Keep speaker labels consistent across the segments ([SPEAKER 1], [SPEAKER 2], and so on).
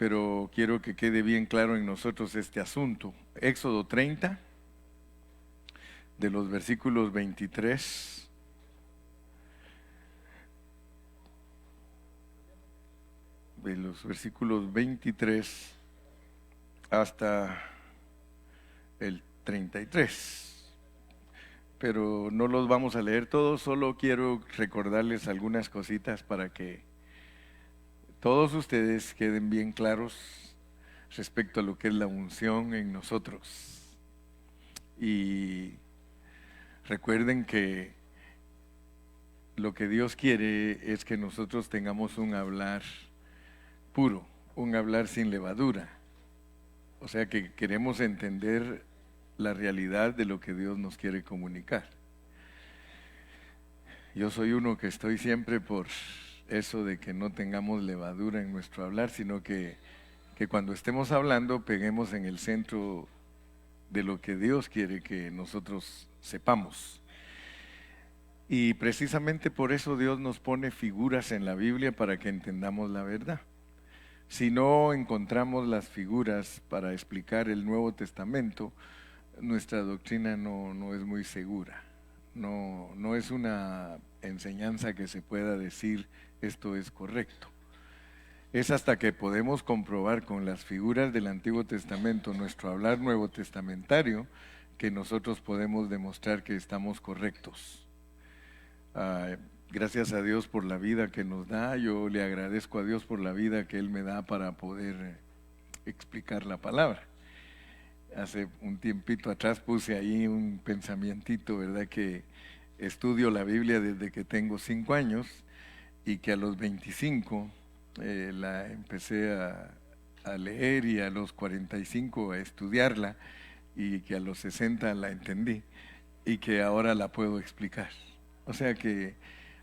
[SPEAKER 1] pero quiero que quede bien claro en nosotros este asunto. Éxodo 30, de los versículos 23 de los versículos 23 hasta el 33. Pero no los vamos a leer todos, solo quiero recordarles algunas cositas para que todos ustedes queden bien claros respecto a lo que es la unción en nosotros. Y recuerden que lo que Dios quiere es que nosotros tengamos un hablar puro, un hablar sin levadura. O sea que queremos entender la realidad de lo que Dios nos quiere comunicar. Yo soy uno que estoy siempre por eso de que no tengamos levadura en nuestro hablar, sino que cuando estemos hablando peguemos en el centro de lo que Dios quiere que nosotros sepamos. Y precisamente por eso Dios nos pone figuras en la Biblia para que entendamos la verdad. Si no encontramos las figuras para explicar el Nuevo Testamento, nuestra doctrina no es muy segura. No es una enseñanza que se pueda decir esto es correcto. Es hasta que podemos comprobar con las figuras del Antiguo Testamento nuestro hablar nuevo testamentario que nosotros podemos demostrar que estamos correctos. Gracias a Dios por la vida que nos da. Yo le agradezco a Dios por la vida que Él me da para poder explicar la palabra. Hace un tiempito atrás puse ahí un pensamientito, ¿verdad? Que estudio la Biblia desde que tengo 5 años y que a los 25 la empecé a leer y a los 45 a estudiarla y que a los 60 la entendí y que ahora la puedo explicar. O sea que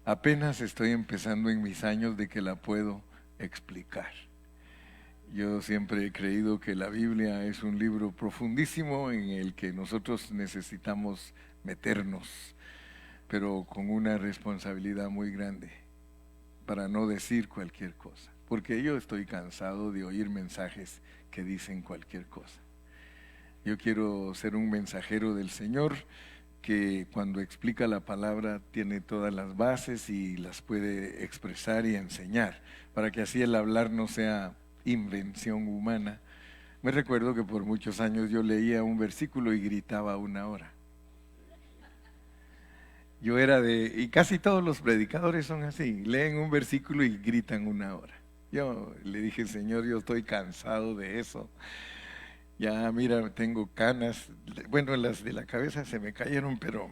[SPEAKER 1] apenas estoy empezando en mis años de que la puedo explicar. Yo siempre he creído que la Biblia es un libro profundísimo en el que nosotros necesitamos meternos, pero con una responsabilidad muy grande, para no decir cualquier cosa, porque yo estoy cansado de oír mensajes que dicen cualquier cosa. Yo quiero ser un mensajero del Señor que cuando explica la palabra tiene todas las bases y las puede expresar y enseñar, para que así el hablar no sea invención humana. Me recuerdo que por muchos años yo leía un versículo y gritaba 1 hora. Yo era y casi todos los predicadores son así, leen un versículo y gritan 1 hora. Yo le dije, Señor, yo estoy cansado de eso. Ya, mira, tengo canas. Bueno, las de la cabeza se me cayeron, pero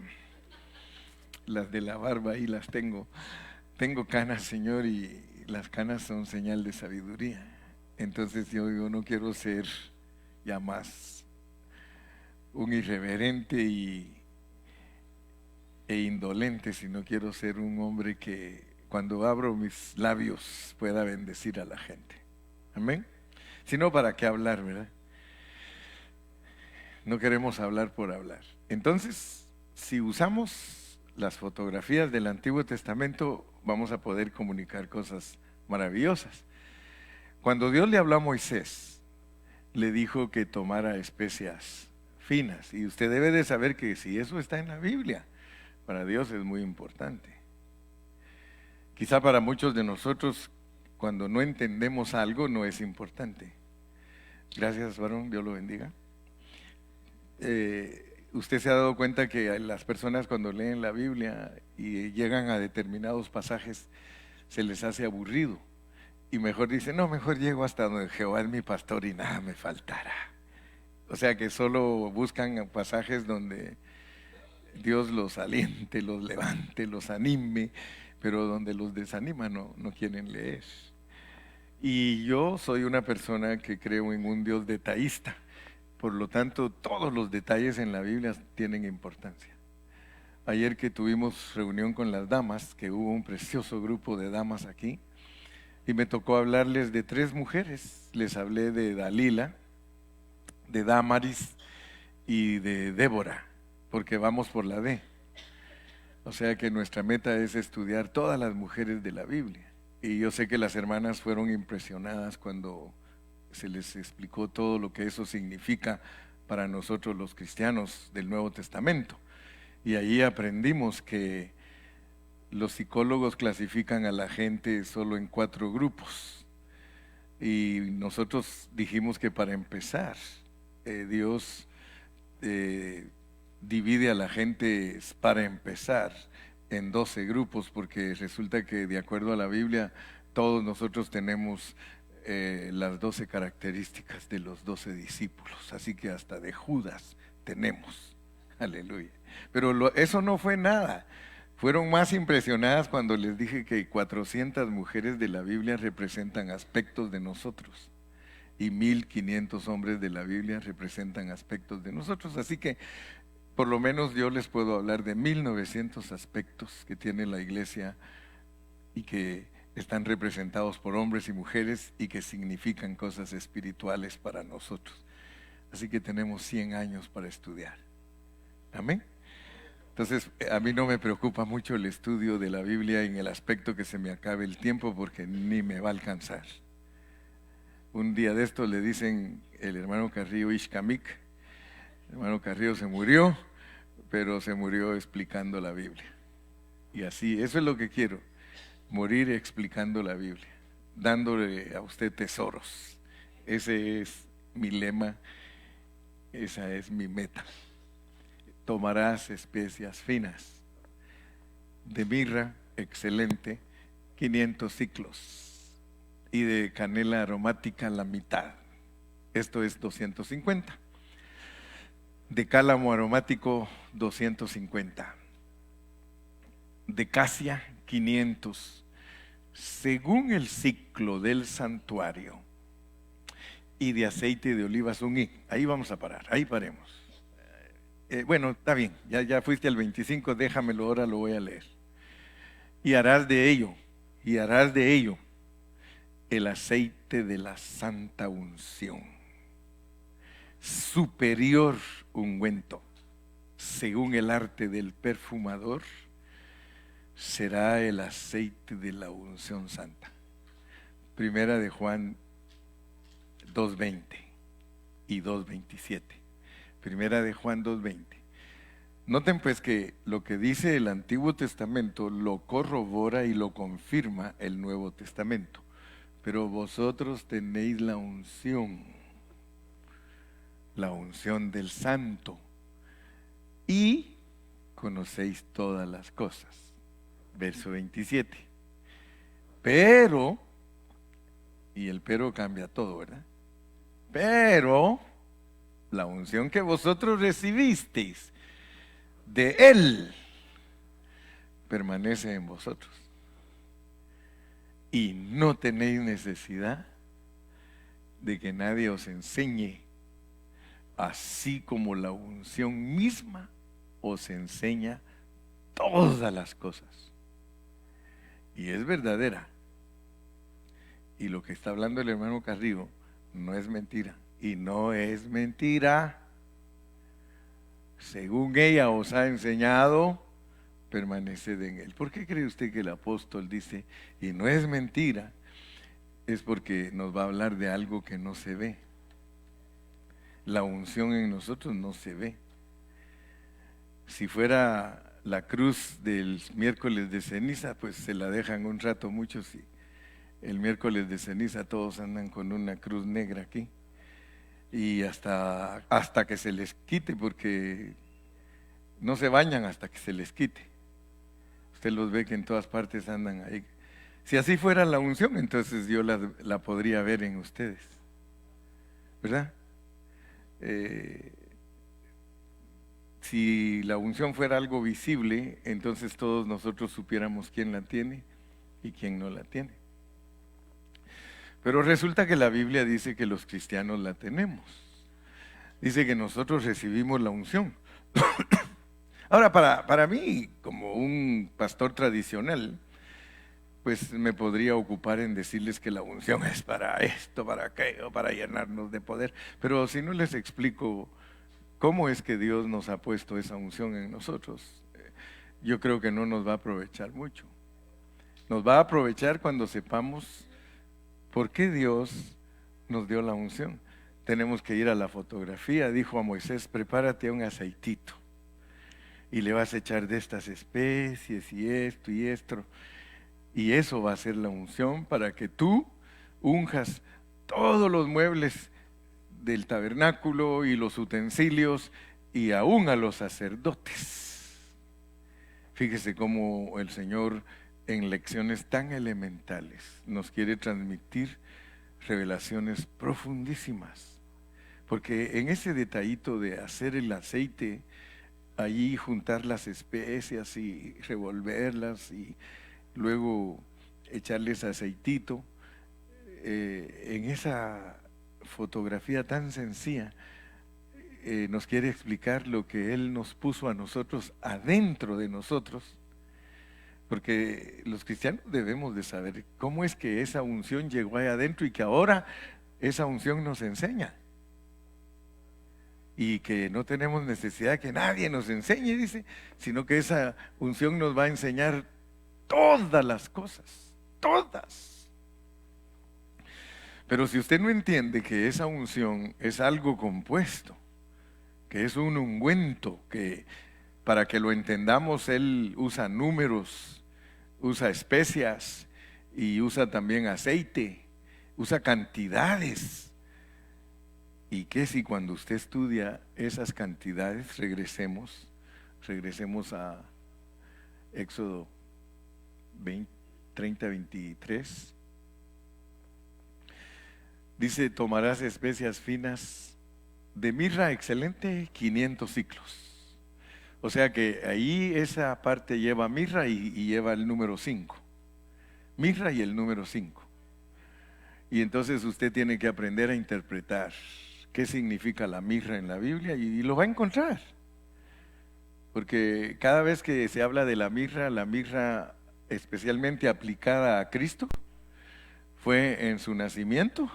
[SPEAKER 1] las de la barba ahí las tengo. Tengo canas, Señor, y las canas son señal de sabiduría. Entonces yo no quiero ser ya más un irreverente e indolente, sino quiero ser un hombre que cuando abro mis labios pueda bendecir a la gente. Amén. Si no, ¿para qué hablar, verdad? No queremos hablar por hablar. Entonces, si usamos las fotografías del Antiguo Testamento, vamos a poder comunicar cosas maravillosas. Cuando Dios le habló a Moisés, le dijo que tomara especias finas. Y usted debe de saber que si eso está en la Biblia, para Dios es muy importante. Quizá para muchos de nosotros, cuando no entendemos algo, no es importante. Gracias, varón, Dios lo bendiga. Usted se ha dado cuenta que las personas cuando leen la Biblia y llegan a determinados pasajes, se les hace aburrido. Y mejor dicen, no, mejor llego hasta donde Jehová es mi pastor y nada me faltará. O sea que solo buscan pasajes donde Dios los aliente, los levante, los anime, pero donde los desanima no quieren leer. Y yo soy una persona que creo en un Dios detallista. Por lo tanto, todos los detalles en la Biblia tienen importancia. Ayer que tuvimos reunión con las damas, que hubo un precioso grupo de damas aquí, y me tocó hablarles de 3 mujeres. Les hablé de Dalila, de Damaris y de Débora, porque vamos por la D. O sea que nuestra meta es estudiar todas las mujeres de la Biblia. Y yo sé que las hermanas fueron impresionadas cuando se les explicó todo lo que eso significa para nosotros los cristianos del Nuevo Testamento. Y ahí aprendimos que los psicólogos clasifican a la gente solo en 4 grupos. Y nosotros dijimos que para empezar, Dios divide a la gente para empezar en 12 grupos, porque resulta que de acuerdo a la Biblia, todos nosotros tenemos las 12 características de los 12 discípulos, así que hasta de Judas tenemos, aleluya. Pero eso no fue nada. Fueron más impresionadas cuando les dije que 400 mujeres de la Biblia representan aspectos de nosotros y 1500 hombres de la Biblia representan aspectos de nosotros. Así que por lo menos yo les puedo hablar de 1900 aspectos que tiene la iglesia y que están representados por hombres y mujeres y que significan cosas espirituales para nosotros. Así que tenemos 100 años para estudiar. Amén. Entonces, a mí no me preocupa mucho el estudio de la Biblia en el aspecto que se me acabe el tiempo, porque ni me va a alcanzar. Un día de esto le dicen el hermano Carrillo Ishkamik. El hermano Carrillo se murió, pero se murió explicando la Biblia. Y así, eso es lo que quiero, morir explicando la Biblia, dándole a usted tesoros. Ese es mi lema, esa es mi meta. Tomarás especias finas, de mirra excelente, 500 ciclos, y de canela aromática la mitad, esto es 250. De cálamo aromático 250. De casia 500, según el ciclo del santuario. Y de aceite de olivas un hin. Ahí vamos a parar, ahí paremos. Bueno, está bien, ya fuiste al 25, déjamelo, ahora lo voy a leer. Y harás de ello el aceite de la santa unción, superior ungüento, según el arte del perfumador, será el aceite de la unción santa. Primera de Juan 2:20 y 2:27. Primera de Juan 2:20. Noten pues que lo que dice el Antiguo Testamento lo corrobora y lo confirma el Nuevo Testamento. Pero vosotros tenéis la unción del Santo, y conocéis todas las cosas. Verso 27. Pero, y el pero cambia todo, ¿verdad? Pero la unción que vosotros recibisteis de Él permanece en vosotros, y no tenéis necesidad de que nadie os enseñe, así como la unción misma os enseña todas las cosas. Y es verdadera. Y lo que está hablando el hermano Carrillo no es mentira. Y no es mentira. Según ella os ha enseñado, permaneced en él. ¿Por qué cree usted que el apóstol dice, y no es mentira? Es porque nos va a hablar de algo que no se ve. La unción en nosotros no se ve. Si fuera la cruz del miércoles de ceniza, pues se la dejan un rato muchos, y el miércoles de ceniza todos andan con una cruz negra aquí, y hasta que se les quite, porque no se bañan hasta que se les quite. Usted los ve que en todas partes andan ahí. Si así fuera la unción, entonces yo la podría ver en ustedes, ¿verdad? Si la unción fuera algo visible, entonces todos nosotros supiéramos quién la tiene y quién no la tiene. Pero resulta que la Biblia dice que los cristianos la tenemos. Dice que nosotros recibimos la unción. Ahora, para mí, como un pastor tradicional, pues me podría ocupar en decirles que la unción es para esto, para aquello, para llenarnos de poder. Pero si no les explico cómo es que Dios nos ha puesto esa unción en nosotros, yo creo que no nos va a aprovechar mucho. Nos va a aprovechar cuando sepamos por qué Dios nos dio la unción. Tenemos que ir a la fotografía. Dijo a Moisés, prepárate un aceitito y le vas a echar de estas especies y esto y esto. Y eso va a ser la unción para que tú unjas todos los muebles del tabernáculo y los utensilios y aún a los sacerdotes. Fíjese cómo el Señor en lecciones tan elementales nos quiere transmitir revelaciones profundísimas. Porque en ese detallito de hacer el aceite, allí juntar las especias y revolverlas y luego echarles aceitito, en esa fotografía tan sencilla, nos quiere explicar lo que Él nos puso a nosotros adentro de nosotros, porque los cristianos debemos de saber cómo es que esa unción llegó ahí adentro y que ahora esa unción nos enseña. Y que no tenemos necesidad de que nadie nos enseñe, dice, sino que esa unción nos va a enseñar todas las cosas, todas. Pero si usted no entiende que esa unción es algo compuesto, que es un ungüento, que para que lo entendamos Él usa números, usa especias y usa también aceite, usa cantidades. ¿Y qué si cuando usted estudia esas cantidades, regresemos a Éxodo 30, 23? Dice, tomarás especias finas de mirra excelente, 500 ciclos. O sea que ahí esa parte lleva mirra y lleva el número 5. Mirra y el número 5. Y entonces usted tiene que aprender a interpretar qué significa la mirra en la Biblia y lo va a encontrar. Porque cada vez que se habla de la mirra especialmente aplicada a Cristo, fue en su nacimiento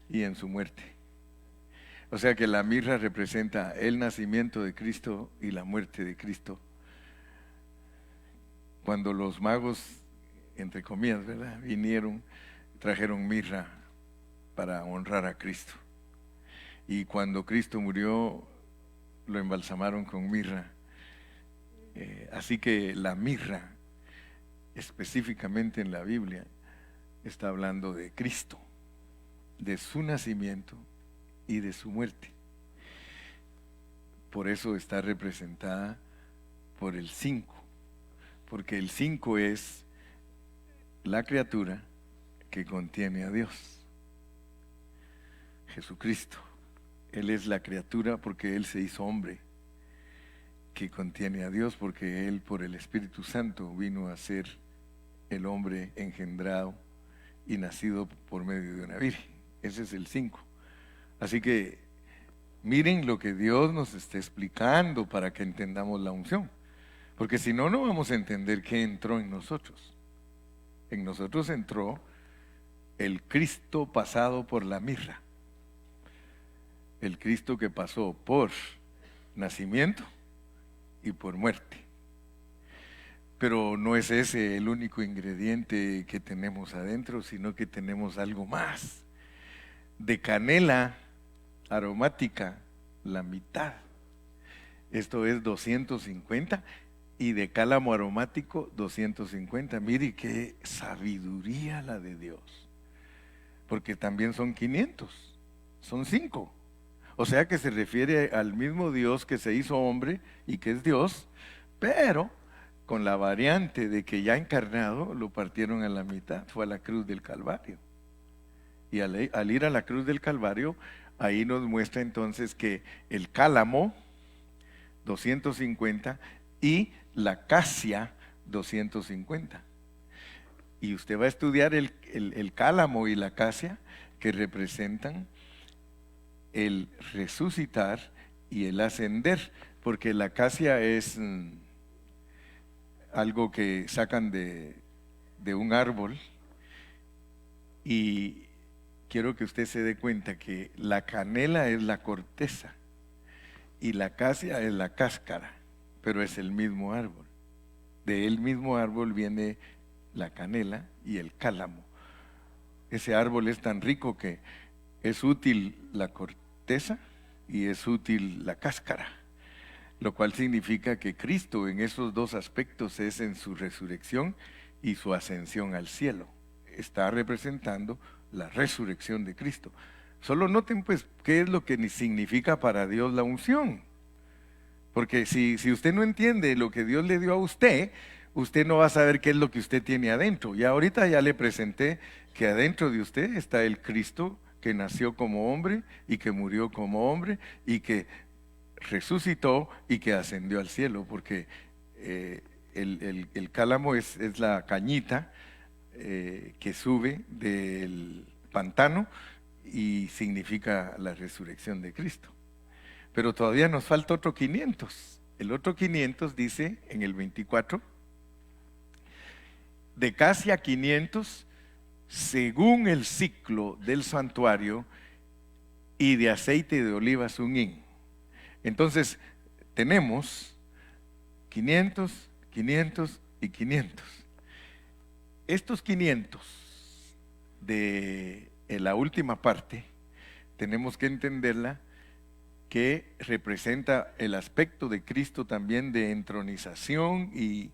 [SPEAKER 1] y en su muerte. O sea que la mirra representa el nacimiento de Cristo y la muerte de Cristo. Cuando los magos, entre comillas, ¿verdad?, vinieron, trajeron mirra para honrar a Cristo. Y cuando Cristo murió, lo embalsamaron con mirra. Así que la mirra, específicamente en la Biblia, está hablando de Cristo, de su nacimiento y de su muerte. Por eso está representada por el 5, porque el 5 es la criatura que contiene a Dios, Jesucristo. Él es la criatura porque Él se hizo hombre, que contiene a Dios, porque Él por el Espíritu Santo vino a ser el hombre engendrado y nacido por medio de una virgen. Ese es el 5. Así que miren lo que Dios nos está explicando para que entendamos la unción. Porque si no, no vamos a entender qué entró en nosotros. En nosotros entró el Cristo pasado por la mirra. El Cristo que pasó por nacimiento y por muerte. Pero no es ese el único ingrediente que tenemos adentro, sino que tenemos algo más. De canela aromática, la mitad. Esto es 250, y de cálamo aromático 250. Mire qué sabiduría la de Dios. Porque también son 500, son 5. O sea que se refiere al mismo Dios que se hizo hombre y que es Dios, pero con la variante de que ya encarnado lo partieron a la mitad, fue a la cruz del Calvario. Y al ir a la cruz del Calvario, ahí nos muestra entonces que el cálamo, 250, y la casia, 250. Y usted va a estudiar el cálamo y la casia, que representan el resucitar y el ascender, porque la acacia es algo que sacan de un árbol, y quiero que usted se dé cuenta que la canela es la corteza y la acacia es la cáscara, pero es el mismo árbol. De el mismo árbol viene la canela y el cálamo. Ese árbol es tan rico que es útil la corteza y es útil la cáscara, lo cual significa que Cristo en esos dos aspectos es en su resurrección y su ascensión al cielo. Está representando la resurrección de Cristo. Solo noten pues qué es lo que significa para Dios la unción. Porque si usted no entiende lo que Dios le dio a usted, usted no va a saber qué es lo que usted tiene adentro. Y ahorita ya le presenté que adentro de usted está el Cristo que nació como hombre y que murió como hombre y que resucitó y que ascendió al cielo, porque el cálamo es la cañita que sube del pantano y significa la resurrección de Cristo. Pero todavía nos falta otro 500. El otro 500 dice en el 24, de casi a 500 según el ciclo del santuario y de aceite de olivas un hin. Entonces tenemos 500, 500 y 500. Estos 500 de la última parte tenemos que entenderla que representa el aspecto de Cristo también de entronización y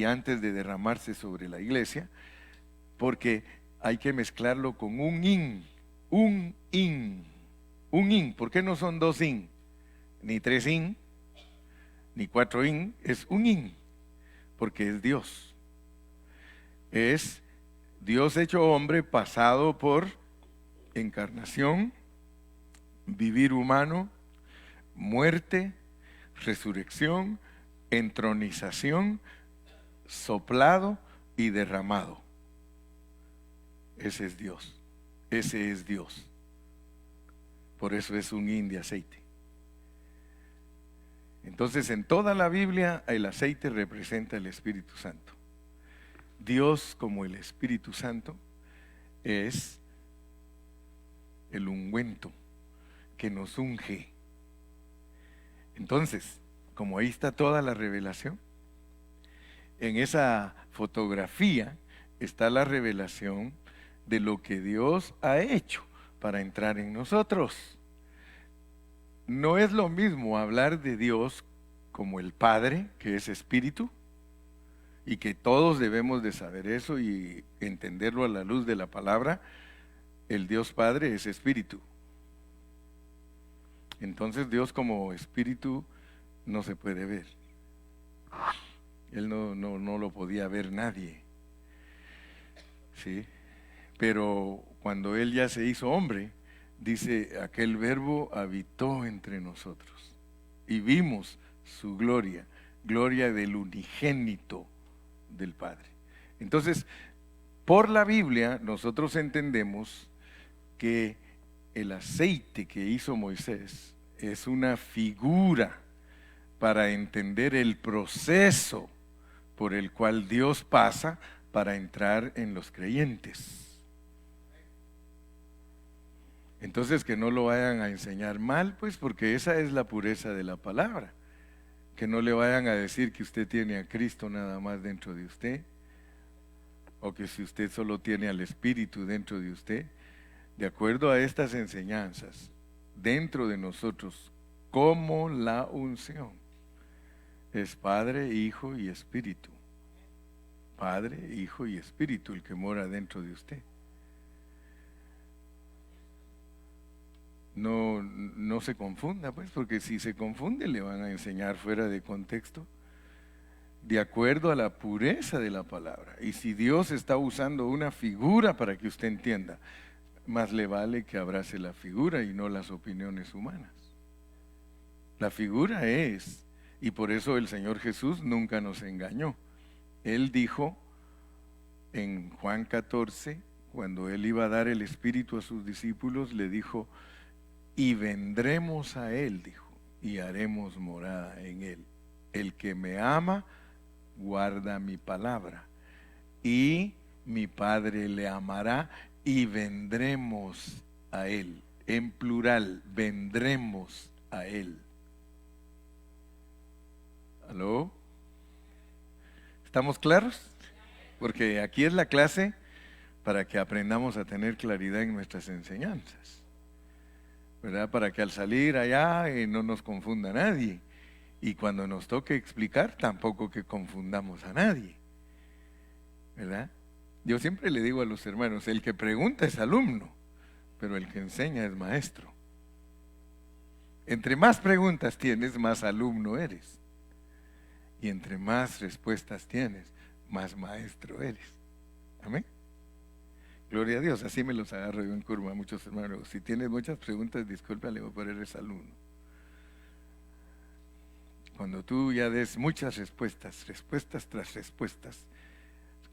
[SPEAKER 1] antes de derramarse sobre la iglesia, porque hay que mezclarlo con un hin, un hin, un hin. ¿Por qué no son 2 hin? Ni 3 hin, ni 4 hin, es un hin, porque es Dios. Es Dios hecho hombre, pasado por encarnación, vivir humano, muerte, resurrección, entronización, soplado y derramado. Ese es Dios. Ese es Dios. Por eso es un hin de aceite. Entonces, en toda la Biblia el aceite representa el Espíritu Santo. Dios, como el Espíritu Santo, es el ungüento que nos unge. Entonces, como ahí está toda la revelación, en esa fotografía está la revelación de lo que Dios ha hecho para entrar en nosotros. No es lo mismo hablar de Dios como el Padre, que es Espíritu, y que todos debemos de saber eso y entenderlo a la luz de la palabra. El Dios Padre es Espíritu. Entonces Dios como Espíritu no se puede ver. Él no lo podía ver nadie. ¿Sí? Pero cuando Él ya se hizo hombre, dice, aquel verbo habitó entre nosotros y vimos su gloria, gloria del unigénito del Padre. Entonces, por la Biblia nosotros entendemos que el aceite que hizo Moisés es una figura para entender el proceso por el cual Dios pasa para entrar en los creyentes. Entonces, que no lo vayan a enseñar mal, pues, porque esa es la pureza de la palabra. Que no le vayan a decir que usted tiene a Cristo nada más dentro de usted, o que si usted solo tiene al Espíritu dentro de usted. De acuerdo a estas enseñanzas, dentro de nosotros, como la unción, es Padre, Hijo y Espíritu. Padre, Hijo y Espíritu, el que mora dentro de usted. No se confunda, pues, porque si se confunde le van a enseñar fuera de contexto, de acuerdo a la pureza de la palabra. Y si Dios está usando una figura para que usted entienda, más le vale que abrace la figura y no las opiniones humanas. La figura es, y por eso el Señor Jesús nunca nos engañó. Él dijo en Juan 14, cuando Él iba a dar el Espíritu a sus discípulos, le dijo, y vendremos a Él, dijo, y haremos morada en Él. El que me ama, guarda mi palabra, y mi Padre le amará, y vendremos a Él. En plural, vendremos a Él. ¿Aló? ¿Estamos claros? Porque aquí es la clase para que aprendamos a tener claridad en nuestras enseñanzas. ¿verdad? Para que al salir allá no nos confunda nadie. Y cuando nos toque explicar, tampoco que confundamos a nadie, ¿verdad? Yo siempre le digo a los hermanos, el que pregunta es alumno, pero el que enseña es maestro. Entre más preguntas tienes, más alumno eres. Y entre más respuestas tienes, más maestro eres. Amén. Gloria a Dios, así me los agarro yo en curva, muchos hermanos. Si tienes muchas preguntas, disculpa, le voy a poner eres alumno. Cuando tú ya des muchas respuestas, respuestas tras respuestas.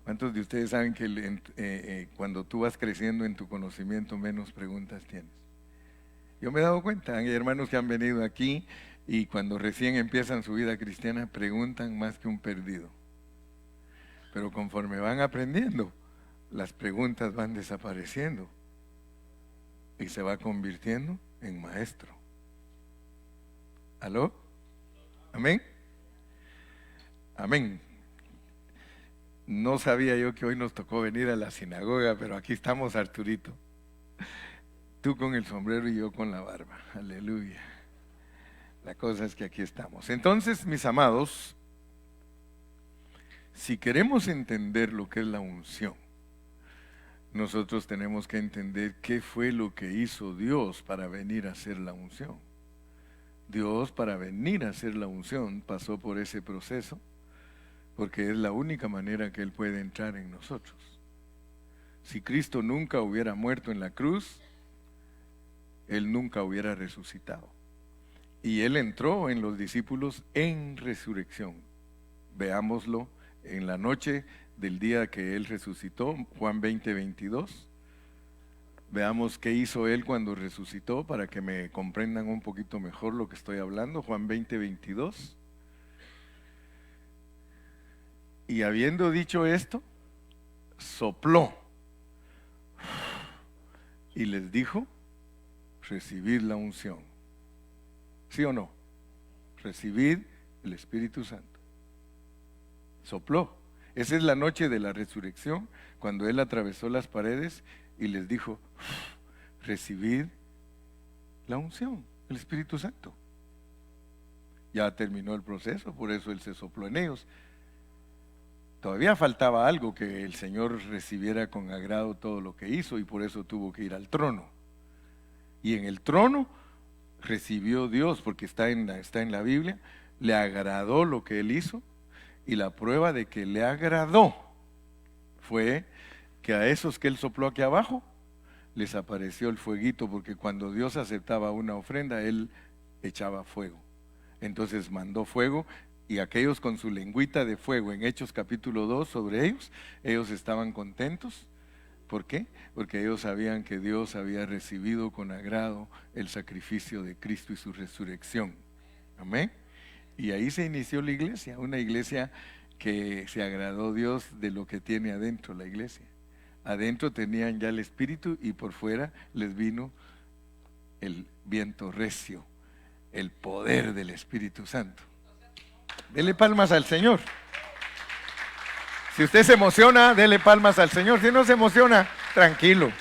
[SPEAKER 1] ¿Cuántos de ustedes saben que cuando tú vas creciendo en tu conocimiento, menos preguntas tienes? Yo me he dado cuenta, hay hermanos que han venido aquí y cuando recién empiezan su vida cristiana preguntan más que un perdido. Pero conforme van aprendiendo, las preguntas van desapareciendo y se va convirtiendo en maestro. ¿Aló? ¿Amén? Amén. No sabía yo que hoy nos tocó venir a la sinagoga, pero aquí estamos, Arturito. Tú con el sombrero y yo con la barba. Aleluya. La cosa es que aquí estamos. Entonces, mis amados, si queremos entender lo que es la unción, nosotros tenemos que entender qué fue lo que hizo Dios para venir a hacer la unción. Dios, para venir a hacer la unción, pasó por ese proceso, porque es la única manera que Él puede entrar en nosotros. Si Cristo nunca hubiera muerto en la cruz, Él nunca hubiera resucitado. Y Él entró en los discípulos en resurrección. Veámoslo en la noche del día que Él resucitó, Juan 20:22. Veamos qué hizo Él cuando resucitó para que me comprendan un poquito mejor lo que estoy hablando. Juan 20:22. Y habiendo dicho esto, sopló y les dijo, recibid la unción. ¿Sí o no? Recibid el Espíritu Santo. Sopló. Esa es la noche de la resurrección, cuando Él atravesó las paredes y les dijo, recibid la unción, el Espíritu Santo. Ya terminó el proceso, por eso Él se sopló en ellos. Todavía faltaba algo, que el Señor recibiera con agrado todo lo que hizo, y por eso tuvo que ir al trono. Y en el trono recibió Dios, porque está en la Biblia, le agradó lo que Él hizo, y la prueba de que le agradó fue que a esos que Él sopló aquí abajo, les apareció el fueguito, porque cuando Dios aceptaba una ofrenda, Él echaba fuego. Entonces mandó fuego, y aquellos con su lengüita de fuego en Hechos capítulo 2 sobre ellos estaban contentos. ¿Por qué? Porque ellos sabían que Dios había recibido con agrado el sacrificio de Cristo y su resurrección. Amén. Y ahí se inició la iglesia, una iglesia que se agradó Dios de lo que tiene adentro la iglesia. Adentro tenían ya el Espíritu y por fuera les vino el viento recio, el poder del Espíritu Santo. Dele palmas al Señor. Si usted se emociona, dele palmas al Señor. Si no se emociona, tranquilo.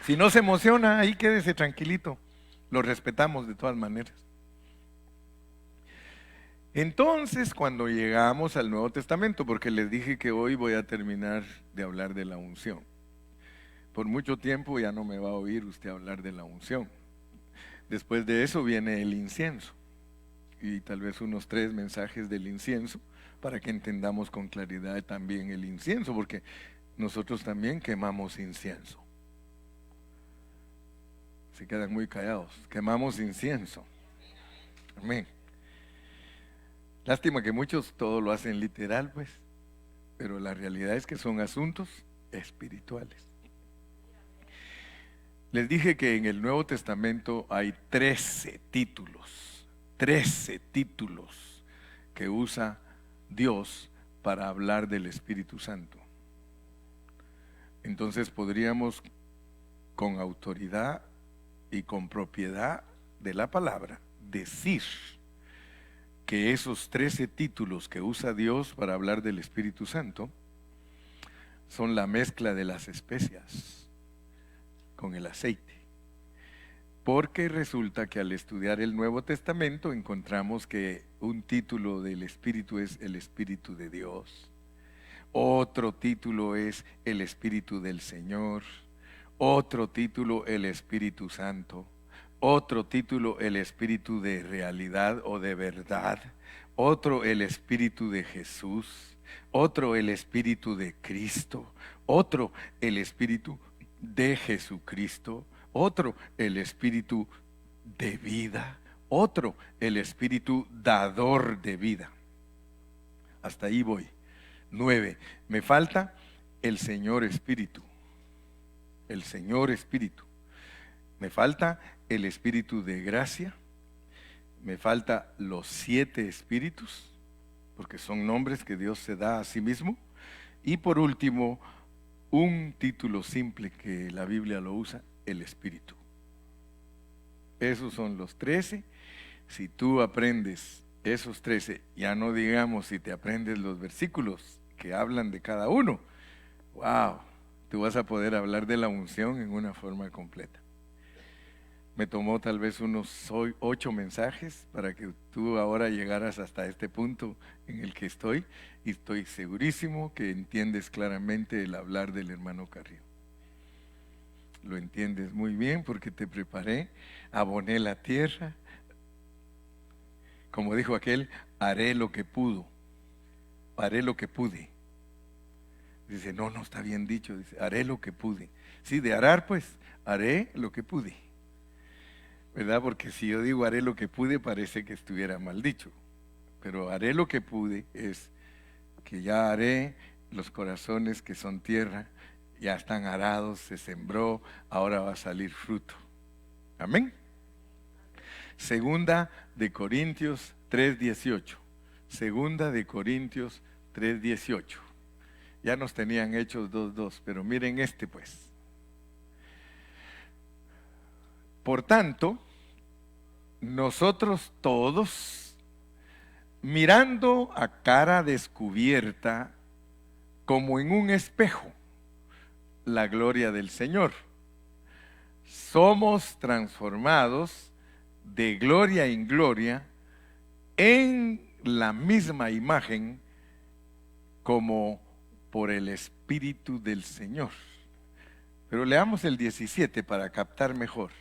[SPEAKER 1] Si no se emociona, ahí quédese tranquilito. Lo respetamos de todas maneras. Entonces, cuando llegamos al Nuevo Testamento, porque les dije que hoy voy a terminar de hablar de la unción. Por mucho tiempo ya no me va a oír usted hablar de la unción. Después de eso viene el incienso. Y tal vez unos 3 mensajes del incienso, para que entendamos con claridad también el incienso, porque nosotros también quemamos incienso. Se quedan muy callados. Quemamos incienso. Amén. Lástima que muchos todo lo hacen literal, pues, pero la realidad es que son asuntos espirituales. Les dije que en el Nuevo Testamento hay 13 títulos que usa Dios para hablar del Espíritu Santo. Entonces podríamos, con autoridad y con propiedad de la palabra, decir que esos 13 títulos que usa Dios para hablar del Espíritu Santo son la mezcla de las especias con el aceite. Porque resulta que al estudiar el Nuevo Testamento encontramos que un título del Espíritu es el Espíritu de Dios, otro título es el Espíritu del Señor, otro título el Espíritu Santo, otro título el Espíritu de realidad o de verdad, otro el Espíritu de Jesús, otro el Espíritu de Cristo, otro el Espíritu de Jesucristo, otro el Espíritu de vida, otro el Espíritu dador de vida. Hasta ahí voy. 9. Me falta el Señor Espíritu. El Señor Espíritu. Me falta el Espíritu de gracia. Me falta los 7 espíritus, porque son nombres que Dios se da a sí mismo. Y por último, un título simple que la Biblia lo usa, el Espíritu. Esos son los 13. Si tú aprendes esos 13, ya no digamos si te aprendes los versículos que hablan de cada uno, wow, tú vas a poder hablar de la unción en una forma completa. Me tomó tal vez unos 8 mensajes para que tú ahora llegaras hasta este punto en el que estoy, y estoy segurísimo que entiendes claramente el hablar del hermano Carrillo. Lo entiendes muy bien porque te preparé, aboné la tierra. Como dijo aquel, haré lo que pudo, haré lo que pude. Dice, no está bien dicho, dice, haré lo que pude. Sí, de arar pues, haré lo que pude. ¿Verdad? Porque si yo digo haré lo que pude, parece que estuviera mal dicho. Pero haré lo que pude es que ya haré los corazones que son tierra, ya están arados, se sembró, ahora va a salir fruto. Amén. Segunda de Corintios 3:18. Segunda de Corintios 3:18. Ya nos tenían Hechos 2:2, pero miren este pues. Por tanto, nosotros todos, mirando a cara descubierta, como en un espejo, la gloria del Señor, somos transformados de gloria en gloria en la misma imagen como por el Espíritu del Señor. Pero leamos el 17 para captar mejor,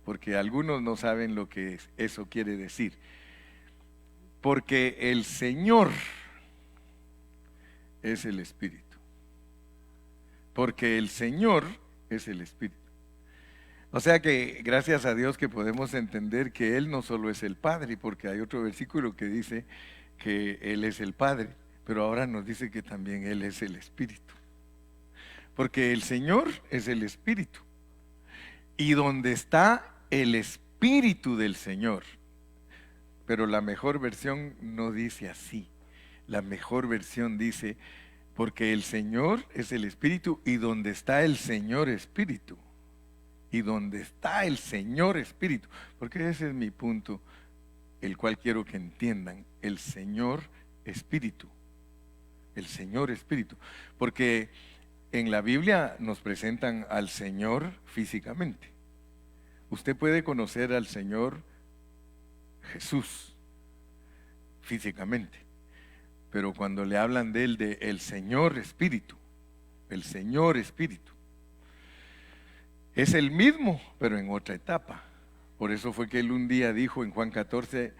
[SPEAKER 1] porque algunos no saben lo que eso quiere decir. Porque el Señor es el Espíritu. Porque el Señor es el Espíritu. O sea que gracias a Dios que podemos entender que Él no solo es el Padre, porque hay otro versículo que dice que Él es el Padre, pero ahora nos dice que también Él es el Espíritu. Porque el Señor es el Espíritu. Y donde está el Espíritu del Señor, pero la mejor versión no dice así. La mejor versión dice, porque el Señor es el Espíritu y donde está el Señor Espíritu. Y donde está el Señor Espíritu. Porque ese es mi punto, el cual quiero que entiendan. El Señor Espíritu. El Señor Espíritu. Porque en la Biblia nos presentan al Señor físicamente. Usted puede conocer al Señor Jesús físicamente, pero cuando le hablan de Él, de el Señor Espíritu, el Señor Espíritu, es el mismo, pero en otra etapa. Por eso fue que Él un día dijo en Juan 14,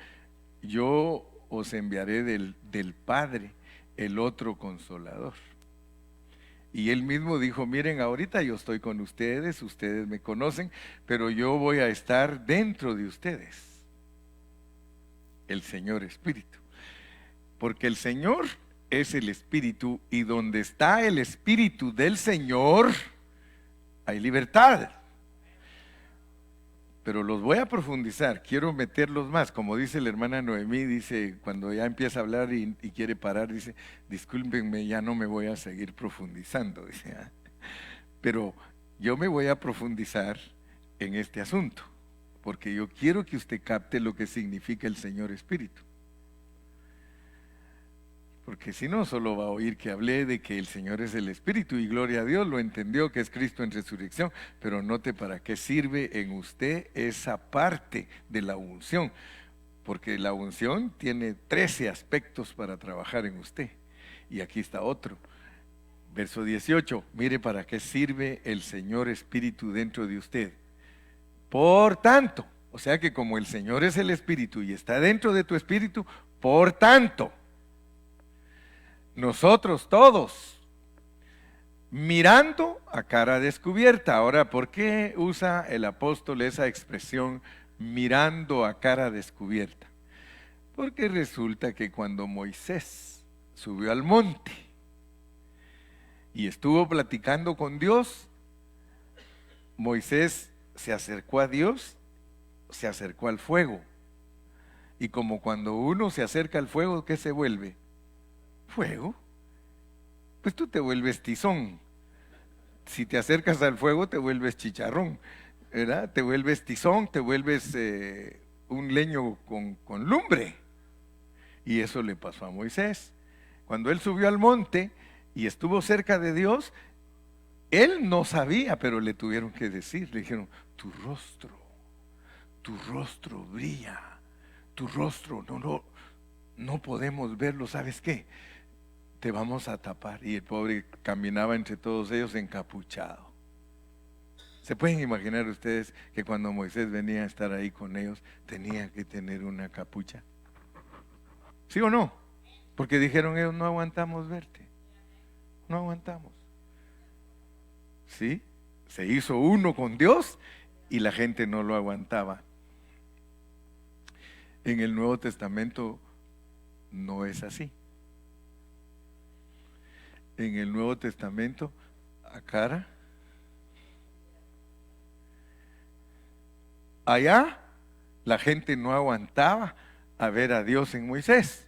[SPEAKER 1] yo os enviaré del Padre el otro Consolador. Y Él mismo dijo, miren, ahorita yo estoy con ustedes, ustedes me conocen, pero yo voy a estar dentro de ustedes. El Señor Espíritu. Porque el Señor es el Espíritu y donde está el Espíritu del Señor hay libertad. Pero los voy a profundizar, quiero meterlos más, como dice la hermana Noemí, dice, cuando ya empieza a hablar y quiere parar, dice, discúlpenme, ya no me voy a seguir profundizando, dice, pero yo me voy a profundizar en este asunto, porque yo quiero que usted capte lo que significa el Señor Espíritu. Porque si no, solo va a oír que hablé de que el Señor es el Espíritu y gloria a Dios, lo entendió que es Cristo en resurrección, pero note para qué sirve en usted esa parte de la unción, porque la unción tiene 13 aspectos para trabajar en usted. Y aquí está otro. Verso 18, mire para qué sirve el Señor Espíritu dentro de usted. Por tanto, o sea que como el Señor es el Espíritu y está dentro de tu espíritu, por tanto, nosotros todos, mirando a cara descubierta. Ahora, ¿por qué usa el apóstol esa expresión, mirando a cara descubierta? Porque resulta que cuando Moisés subió al monte y estuvo platicando con Dios, Moisés se acercó a Dios, se acercó al fuego. Y como cuando uno se acerca al fuego, ¿qué se vuelve? Fuego. Pues tú te vuelves tizón. Si te acercas al fuego, te vuelves chicharrón, ¿verdad? Te vuelves tizón, te vuelves un leño con lumbre. Y eso le pasó a Moisés. Cuando él subió al monte y estuvo cerca de Dios, él no sabía, pero le tuvieron que decir, le dijeron, tu rostro brilla, tu rostro, no podemos verlo, ¿sabes qué? Te vamos a tapar. Y el pobre caminaba entre todos ellos encapuchado. ¿Se pueden imaginar ustedes que cuando Moisés venía a estar ahí con ellos, tenía que tener una capucha? ¿Sí o no? Porque dijeron ellos, no aguantamos verte, no aguantamos. ¿Sí? Se hizo uno con Dios y la gente no lo aguantaba. En el Nuevo Testamento no es así. En el Nuevo Testamento, a cara, allá la gente no aguantaba a ver a Dios en Moisés.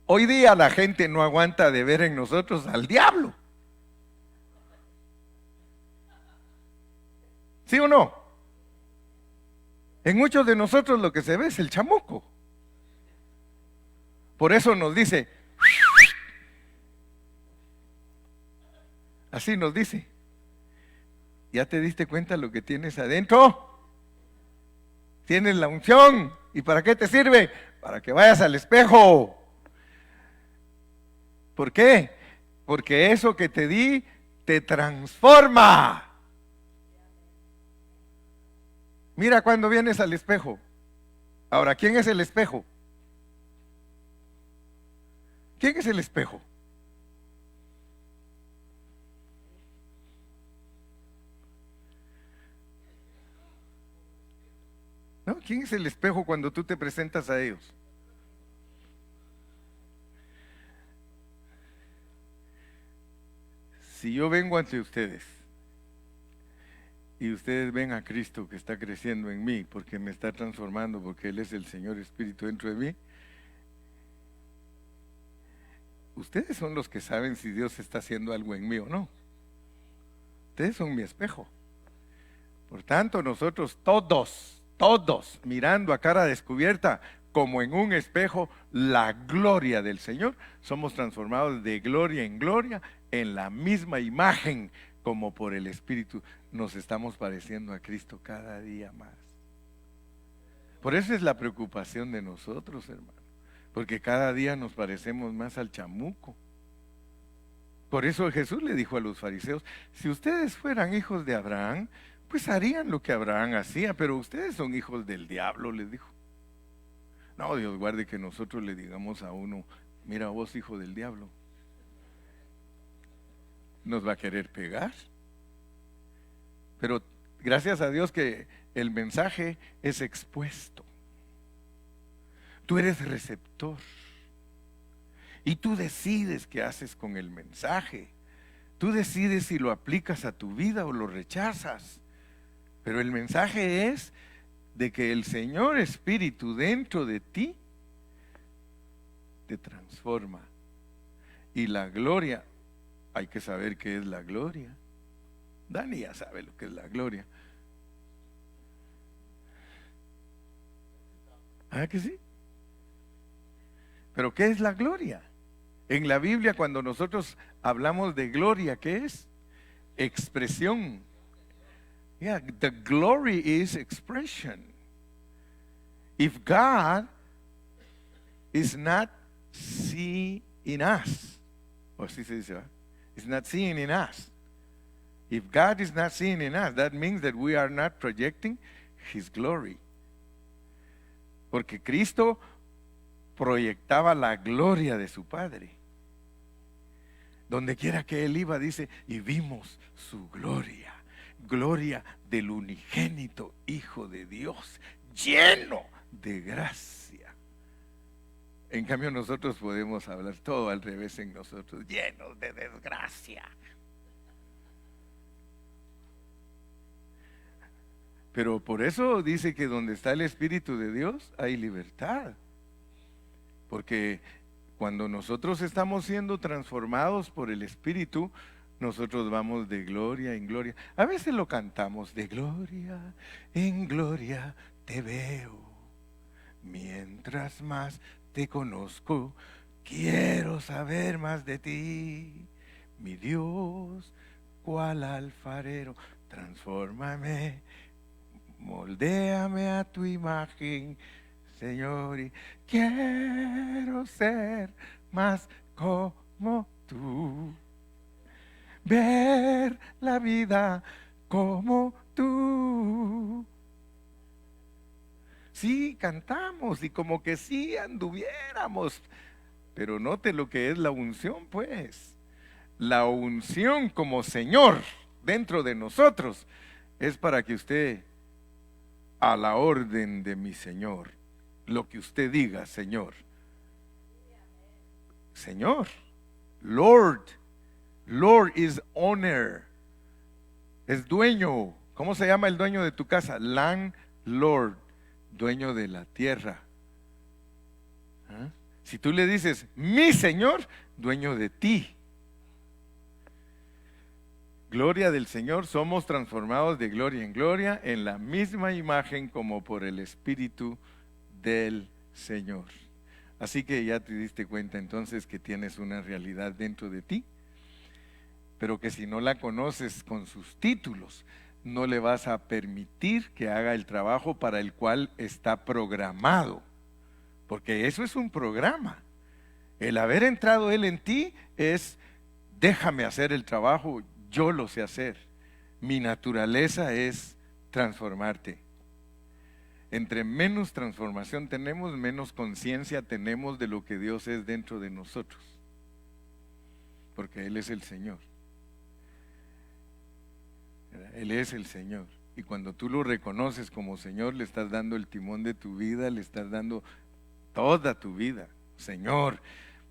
[SPEAKER 1] Hoy día la gente no aguanta de ver en nosotros al diablo. ¿Sí o no? En muchos de nosotros lo que se ve es el chamuco. Por eso nos dice, así nos dice, ¿ya te diste cuenta lo que tienes adentro? Tienes la unción. ¿Y para qué te sirve? Para que vayas al espejo. ¿Por qué? Porque eso que te di te transforma. Mira cuando vienes al espejo. Ahora, ¿quién es el espejo? ¿Quién es el espejo? ¿No? ¿Quién es el espejo cuando tú te presentas a ellos? Si yo vengo ante ustedes y ustedes ven a Cristo que está creciendo en mí, porque me está transformando, porque Él es el Señor Espíritu dentro de mí, ustedes son los que saben si Dios está haciendo algo en mí o no. Ustedes son mi espejo. Por tanto, nosotros todos, mirando a cara descubierta, como en un espejo, la gloria del Señor, somos transformados de gloria en gloria en la misma imagen, como por el Espíritu nos estamos pareciendo a Cristo cada día más. Por eso es la preocupación de nosotros, hermano, porque cada día nos parecemos más al chamuco. Por eso Jesús le dijo a los fariseos, si ustedes fueran hijos de Abraham, pues harían lo que Abraham hacía, pero ustedes son hijos del diablo, les dijo. No, Dios guarde que nosotros le digamos a uno, mira vos hijo del diablo, nos va a querer pegar. Pero gracias a Dios que el mensaje es expuesto. Tú eres receptor y tú decides qué haces con el mensaje. Tú decides si lo aplicas a tu vida o lo rechazas. Pero el mensaje es de que el Señor Espíritu dentro de ti te transforma. Y la gloria, hay que saber qué es la gloria. Dani ya sabe lo que es la gloria. ¿Ah, que sí? Pero ¿qué es la gloria? En la Biblia, cuando nosotros hablamos de gloria, ¿qué es? Expresión. Yeah, the glory is expression. If God is not seen in us, o así se dice, ¿verdad? Is not seen in us. If God is not seen in us, that means that we are not projecting His glory. Porque Cristo proyectaba la gloria de su Padre. Donde quiera que Él iba, dice, y vimos su gloria. Gloria del unigénito Hijo de Dios, lleno de gracia. En cambio nosotros podemos hablar todo al revés en nosotros, llenos de desgracia. Pero por eso dice que donde está el Espíritu de Dios hay libertad. Porque cuando nosotros estamos siendo transformados por el Espíritu, nosotros vamos de gloria en gloria. A veces lo cantamos, de gloria en gloria te veo. Mientras más te conozco, quiero saber más de ti. Mi Dios, cual alfarero, transfórmame, moldéame a tu imagen, Señor, y quiero ser más como tú. Ver la vida como tú. Sí, cantamos y como que sí anduviéramos, pero note lo que es la unción, pues. La unción como Señor dentro de nosotros es para que usted, a la orden de mi Señor, lo que usted diga, Señor. Señor, Lord. Lord is owner. Es dueño. ¿Cómo se llama el dueño de tu casa? Landlord, dueño de la tierra. ¿Ah? Si tú le dices, mi Señor, dueño de ti. Gloria del Señor, somos transformados de gloria en gloria en la misma imagen como por el Espíritu del Señor. Así que ya te diste cuenta entonces que tienes una realidad dentro de ti, pero que si no la conoces con sus títulos, no le vas a permitir que haga el trabajo para el cual está programado, porque eso es un programa. El haber entrado Él en ti es, déjame hacer el trabajo, yo lo sé hacer. Mi naturaleza es transformarte. Entre menos transformación tenemos, menos conciencia tenemos de lo que Dios es dentro de nosotros, porque Él es el Señor. Él es el Señor. Y cuando tú lo reconoces como Señor, le estás dando el timón de tu vida, le estás dando toda tu vida, Señor.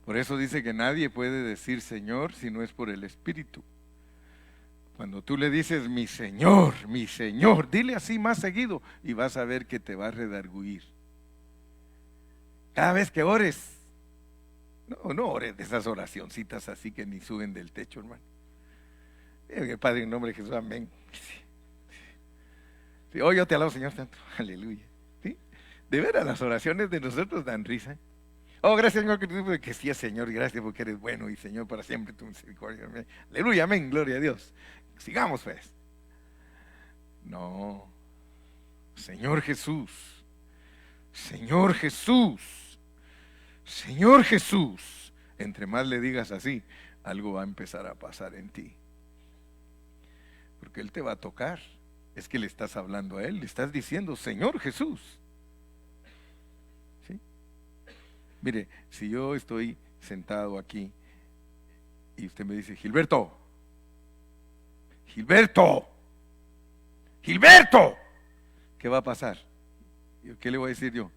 [SPEAKER 1] Por eso dice que nadie puede decir Señor si no es por el Espíritu. Cuando tú le dices mi Señor, dile así más seguido y vas a ver que te va a redarguir. Cada vez que ores, no ores de esas oracioncitas así que ni suben del techo, hermano. Padre, en nombre de Jesús, amén. Sí, oh, yo te alabo, Señor Santo, aleluya. ¿Sí? De veras, las oraciones de nosotros dan risa. Oh, gracias, Señor, que sí, Señor, gracias porque eres bueno y Señor, para siempre tu misericordia. Amén. Aleluya, amén, gloria a Dios. Sigamos, pues. No, Señor Jesús, Señor Jesús, Señor Jesús. Entre más le digas así, algo va a empezar a pasar en ti. Porque Él te va a tocar. Es que le estás hablando a Él, le estás diciendo, Señor Jesús. ¿Sí? Mire, si yo estoy sentado aquí y usted me dice, Gilberto, ¿qué va a pasar? ¿Qué le voy a decir yo?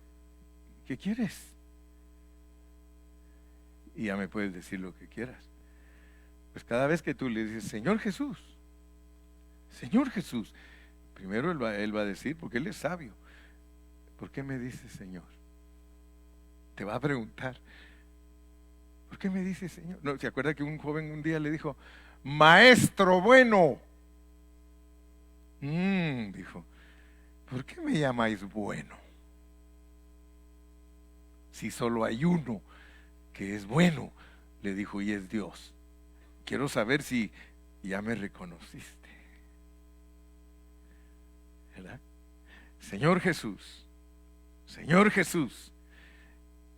[SPEAKER 1] ¿Qué quieres? Y ya me puedes decir lo que quieras. Pues cada vez que tú le dices, Señor Jesús, primero él va a decir, porque Él es sabio, ¿por qué me dices Señor? Te va a preguntar, ¿por qué me dices Señor? No, ¿se acuerda que un joven un día le dijo, Maestro bueno? Dijo, ¿por qué me llamáis bueno? Si solo hay uno. que es bueno, le dijo, y es Dios. Quiero saber si ya me reconociste, ¿verdad? Señor Jesús, Señor Jesús.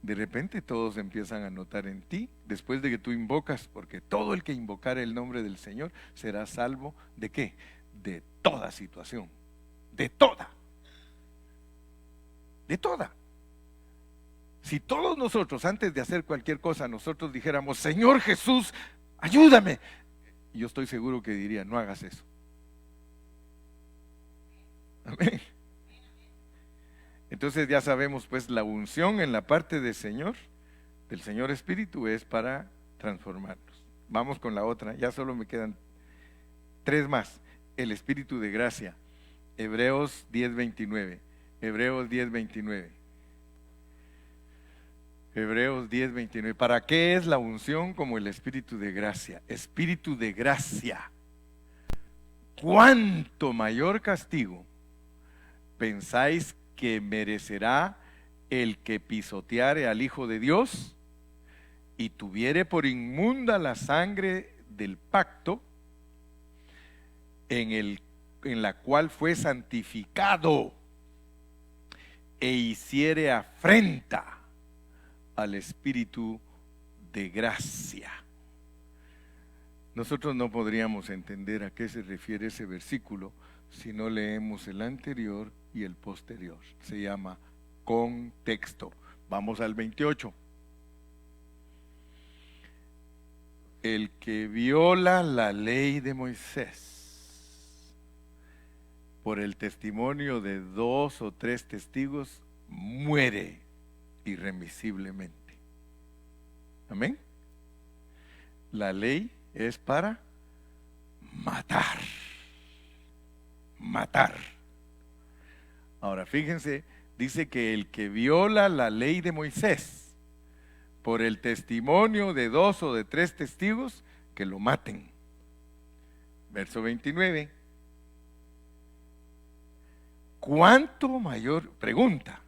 [SPEAKER 1] De repente todos empiezan a notar en ti, después de que tú invocas, porque todo el que invocara el nombre del Señor será salvo, ¿de qué? De toda situación, de toda. Si todos nosotros, antes de hacer cualquier cosa, nosotros dijéramos, Señor Jesús, ayúdame, yo estoy seguro que diría, no hagas eso. Amén. Entonces ya sabemos, pues, la unción en la parte del Señor Espíritu, es para transformarnos. Vamos con la otra, ya solo me quedan 3 más. El Espíritu de gracia, Hebreos 10:29. Hebreos 10:29. Hebreos 10:29. ¿Para qué es la unción como el Espíritu de gracia? Espíritu de gracia. ¿Cuánto mayor castigo pensáis que merecerá el que pisoteare al Hijo de Dios y tuviere por inmunda la sangre del pacto en la cual fue santificado e hiciere afrenta al Espíritu de gracia? Nosotros no podríamos entender a qué se refiere ese versículo si no leemos el anterior y el posterior. Se llama contexto. Vamos al 28. El que viola la ley de Moisés por el testimonio de 2 o 3 testigos muere irremisiblemente. Amén. La ley es para matar. Ahora fíjense, dice que el que viola la ley de Moisés por el testimonio de 2 o de 3 testigos, que lo maten. Verso 29. ¿Cuánto mayor? Pregunta.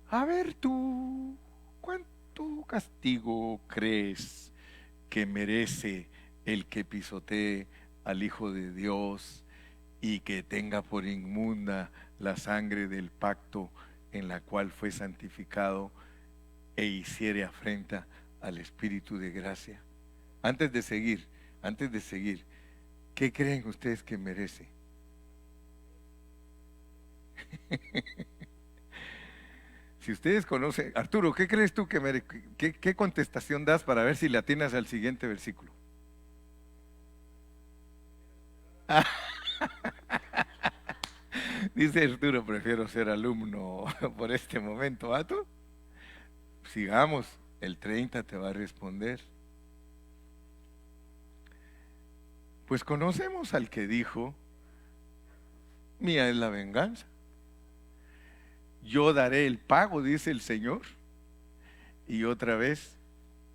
[SPEAKER 1] A ver tú, ¿cuánto castigo crees que merece el que pisotee al Hijo de Dios y que tenga por inmunda la sangre del pacto en la cual fue santificado e hiciere afrenta al Espíritu de gracia? Antes de seguir, ¿qué creen ustedes que merece? Si ustedes conocen, Arturo, ¿qué crees tú que merece? ¿Qué contestación das para ver si le atinas al siguiente versículo? Dice Arturo, prefiero ser alumno por este momento. ¿Va tú? Sigamos, el 30 te va a responder. Pues conocemos al que dijo, mía es la venganza, yo daré el pago, dice el Señor. Y otra vez,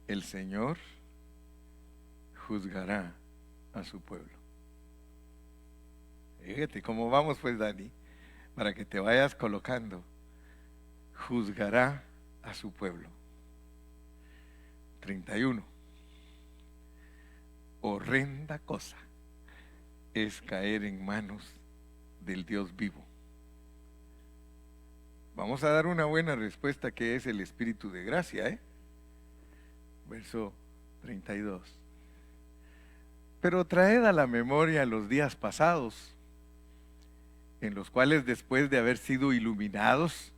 [SPEAKER 1] el Señor juzgará a su pueblo. Fíjate cómo vamos, pues, Dani, para que te vayas colocando. Juzgará a su pueblo. 31. Horrenda cosa es caer en manos del Dios vivo. Vamos a dar una buena respuesta, que es el Espíritu de gracia, Verso 32. Pero traed a la memoria los días pasados, en los cuales, después de haber sido iluminados,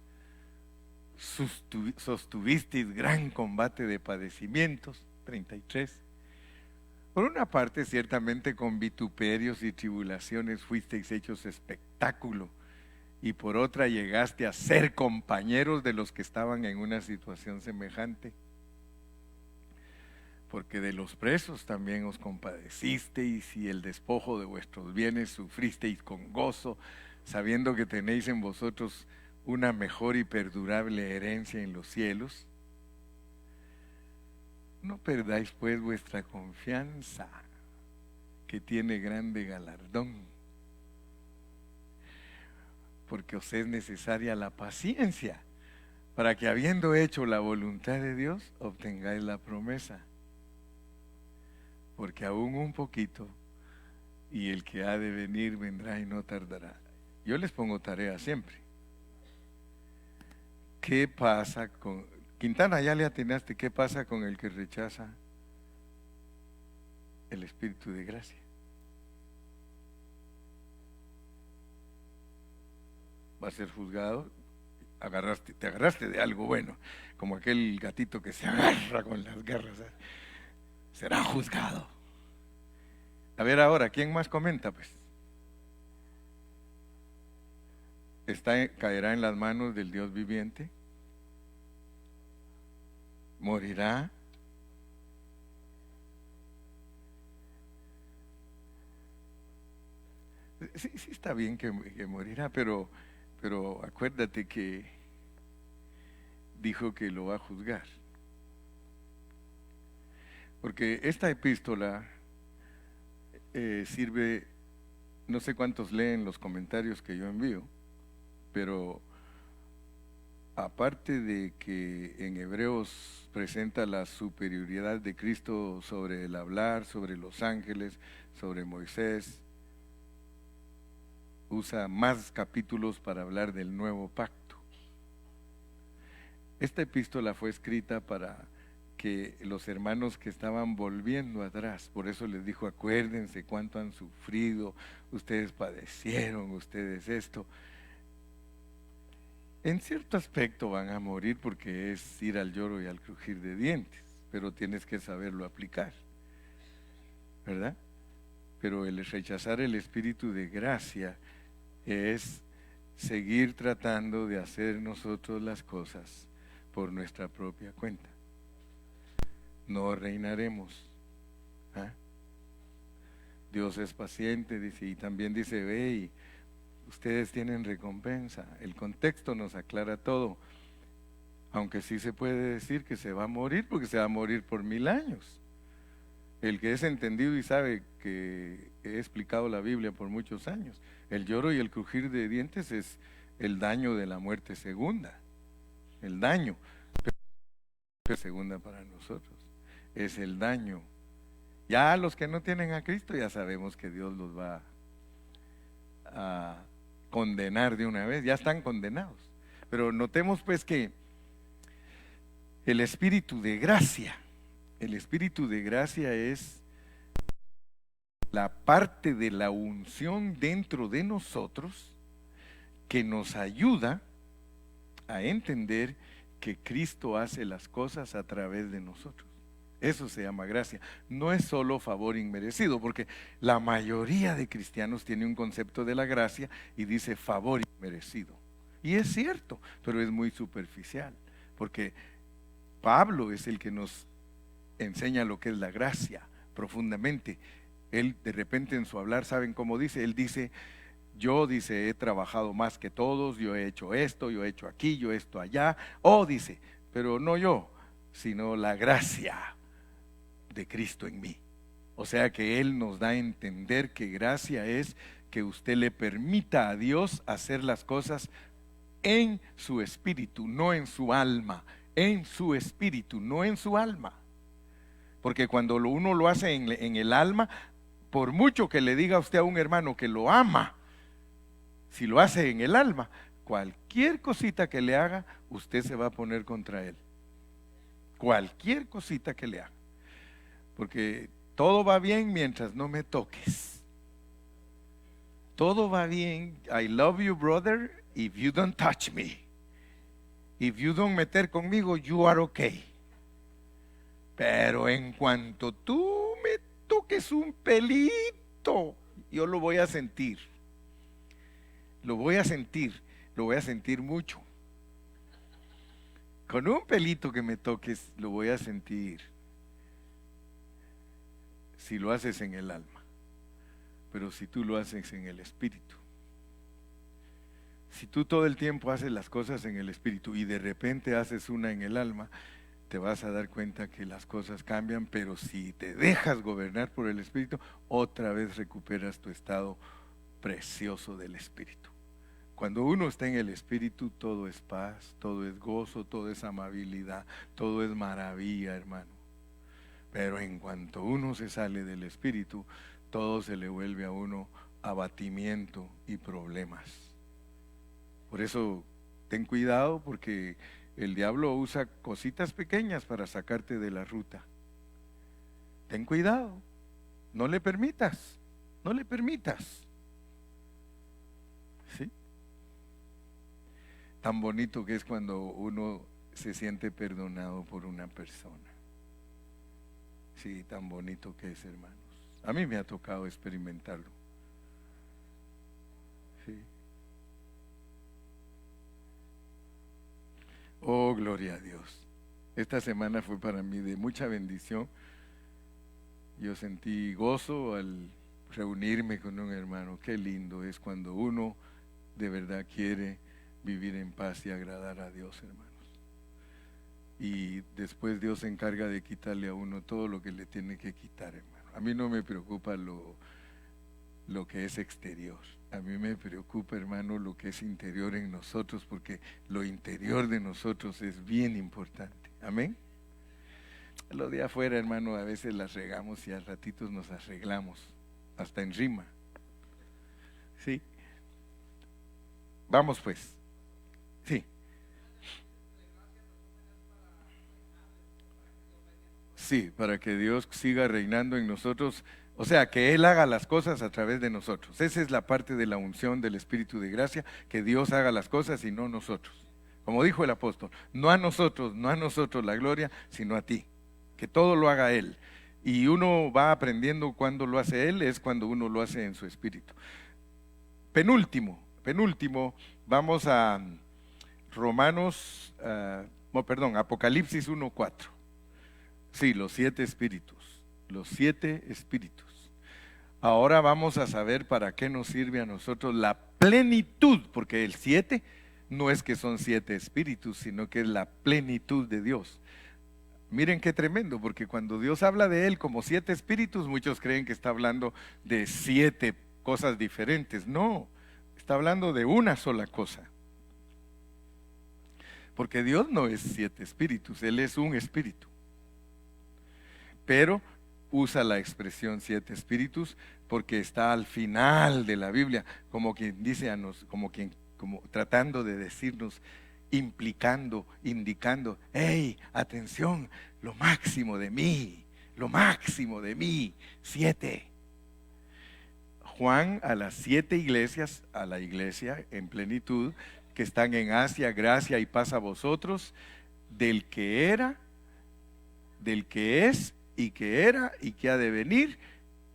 [SPEAKER 1] sostuvisteis gran combate de padecimientos. 33. Por una parte, ciertamente con vituperios y tribulaciones fuisteis hechos espectáculo, y por otra llegaste a ser compañeros de los que estaban en una situación semejante. Porque de los presos también os compadecisteis, y el despojo de vuestros bienes sufristeis con gozo, sabiendo que tenéis en vosotros una mejor y perdurable herencia en los cielos. No perdáis pues vuestra confianza, que tiene grande galardón, porque os es necesaria la paciencia, para que habiendo hecho la voluntad de Dios, obtengáis la promesa. Porque aún un poquito, y el que ha de venir vendrá y no tardará. Yo les pongo tarea siempre. ¿Qué pasa con... Quintana, ya le atinaste, ¿qué pasa con el que rechaza el Espíritu de gracia? Va a ser juzgado. Te agarraste de algo bueno, como aquel gatito que se agarra con las garras. Será juzgado. A ver ahora, ¿quién más comenta? Pues caerá en las manos del Dios viviente, morirá. Sí, sí está bien que morirá, pero acuérdate que dijo que lo va a juzgar. Porque esta epístola sirve, no sé cuántos leen los comentarios que yo envío, pero aparte de que en Hebreos presenta la superioridad de Cristo sobre el hablar, sobre los ángeles, sobre Moisés, usa más capítulos para hablar del nuevo pacto. Esta epístola fue escrita para que los hermanos que estaban volviendo atrás, por eso les dijo, acuérdense cuánto han sufrido, ustedes padecieron, ustedes esto. En cierto aspecto van a morir porque es ir al lloro y al crujir de dientes, pero tienes que saberlo aplicar, ¿verdad? Pero el rechazar el espíritu de gracia es seguir tratando de hacer nosotros las cosas por nuestra propia cuenta. No reinaremos. ¿Ah? Dios es paciente, dice, y también dice, ve, y ustedes tienen recompensa. El contexto nos aclara todo, aunque sí se puede decir que se va a morir, porque se va a morir por 1000 años. El que es entendido y sabe que he explicado la Biblia por muchos años, el lloro y el crujir de dientes es el daño de la muerte segunda, el daño, pero segunda para nosotros, es el daño. Ya los que no tienen a Cristo ya sabemos que Dios los va a condenar de una vez, ya están condenados. Pero notemos pues que el espíritu de gracia es la parte de la unción dentro de nosotros que nos ayuda a entender que Cristo hace las cosas a través de nosotros. Eso se llama gracia. No es solo favor inmerecido, porque la mayoría de cristianos tiene un concepto de la gracia y dice favor inmerecido. Y es cierto, pero es muy superficial, porque Pablo es el que nos enseña lo que es la gracia profundamente. Él de repente en su hablar, ¿saben cómo dice? Él dice, yo dice, he trabajado más que todos, yo he hecho esto, yo he hecho aquí, yo esto allá. Dice, pero no yo, sino la gracia de Cristo en mí. O sea que Él nos da a entender que gracia es que usted le permita a Dios hacer las cosas en su espíritu, no en su alma, en su espíritu, no en su alma. Porque cuando uno lo hace en el alma, por mucho que le diga usted a un hermano que lo ama, si lo hace en el alma, cualquier cosita que le haga, usted se va a poner contra él. Cualquier cosita que le haga. Porque todo va bien mientras no me toques. Todo va bien. I love you, brother, if you don't touch me. If you don't meter conmigo, you are okay. Pero en cuanto tú me toques un pelito, yo lo voy a sentir. Lo voy a sentir mucho. Con un pelito que me toques, lo voy a sentir. Si lo haces en el alma, pero si tú lo haces en el espíritu. Si tú todo el tiempo haces las cosas en el espíritu y de repente haces una en el alma, te vas a dar cuenta que las cosas cambian, pero si te dejas gobernar por el espíritu, otra vez recuperas tu estado precioso del espíritu. Cuando uno está en el Espíritu, todo es paz, todo es gozo, todo es amabilidad, todo es maravilla, hermano. Pero en cuanto uno se sale del Espíritu, todo se le vuelve a uno abatimiento y problemas. Por eso, ten cuidado, porque el diablo usa cositas pequeñas para sacarte de la ruta. Ten cuidado, no le permitas, no le permitas. ¿Sí? Tan bonito que es cuando uno se siente perdonado por una persona. Sí, tan bonito que es, hermanos. A mí me ha tocado experimentarlo. Sí. Oh, gloria a Dios. Esta semana fue para mí de mucha bendición. Yo sentí gozo al reunirme con un hermano. Qué lindo es cuando uno de verdad quiere vivir en paz y agradar a Dios, hermanos. Y después Dios se encarga de quitarle a uno todo lo que le tiene que quitar, hermano. A mí no me preocupa lo que es exterior. A mí me preocupa, hermano, lo que es interior en nosotros, porque lo interior de nosotros es bien importante. Amén. Lo de afuera, hermano, a veces las regamos y a ratitos nos arreglamos, hasta en rima. Sí. Vamos pues. Sí. Sí, para que Dios siga reinando en nosotros, o sea, que Él haga las cosas a través de nosotros. Esa es la parte de la unción del Espíritu de gracia, que Dios haga las cosas y no nosotros. Como dijo el apóstol, no a nosotros la gloria, sino a ti. Que todo lo haga Él. Y uno va aprendiendo cuando lo hace Él, es cuando uno lo hace en su espíritu. Penúltimo, vamos a Romanos, Apocalipsis 1:4. Sí, los 7 espíritus, los 7 espíritus. Ahora vamos a saber para qué nos sirve a nosotros la plenitud, porque el 7 no es que son 7 espíritus, sino que es la plenitud de Dios. Miren qué tremendo, porque cuando Dios habla de Él como 7 espíritus, muchos creen que está hablando de 7 cosas diferentes. No, está hablando de una sola cosa. Porque Dios no es 7 espíritus, Él es un espíritu. Pero usa la expresión 7 espíritus porque está al final de la Biblia, como quien dice como tratando de decirnos, implicando, indicando, hey, atención, lo máximo de mí, 7. Juan a las 7 iglesias, a la iglesia en plenitud, que están en Asia, gracia y paz a vosotros, del que era, del que es, y que era y que ha de venir,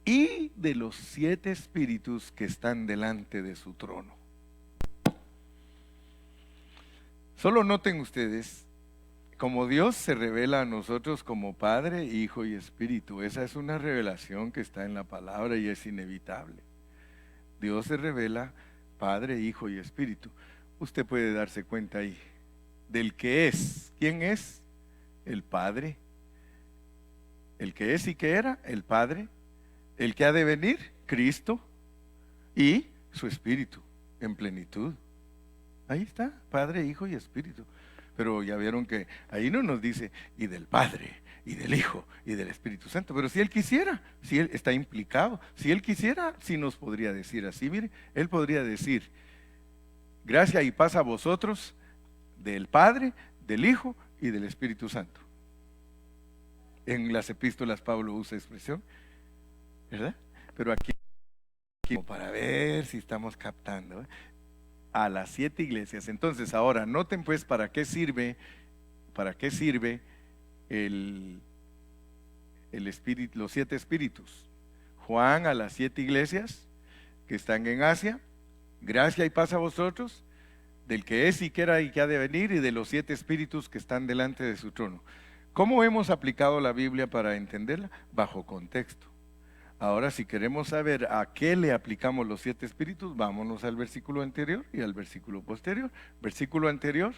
[SPEAKER 1] y de los 7 espíritus que están delante de su trono. Solo noten ustedes, como Dios se revela a nosotros como Padre, Hijo y Espíritu. Esa es una revelación que está en la palabra y es inevitable. Dios se revela Padre, Hijo y Espíritu. Usted puede darse cuenta ahí del que es. ¿Quién es? El Padre. El que es y que era, el Padre. El que ha de venir, Cristo. Y su Espíritu en plenitud. Ahí está, Padre, Hijo y Espíritu. Pero ya vieron que ahí no nos dice y del Padre, y del Hijo, y del Espíritu Santo. Pero si Él quisiera, si Él está implicado, si Él quisiera, sí nos podría decir así. Mire, Él podría decir, gracia y paz a vosotros, del Padre, del Hijo y del Espíritu Santo. En las epístolas Pablo usa expresión, ¿verdad? Pero aquí para ver si estamos captando, ¿eh? A las 7 iglesias. Entonces ahora noten pues para qué sirve el espíritu, los 7 espíritus. Juan a las 7 iglesias que están en Asia, gracia y paz a vosotros, del que es y que era y que ha de venir, y de los 7 espíritus que están delante de su trono. ¿Cómo hemos aplicado la Biblia para entenderla? Bajo contexto. Ahora, si queremos saber a qué le aplicamos los 7 espíritus, vámonos al versículo anterior y al versículo posterior. Versículo anterior.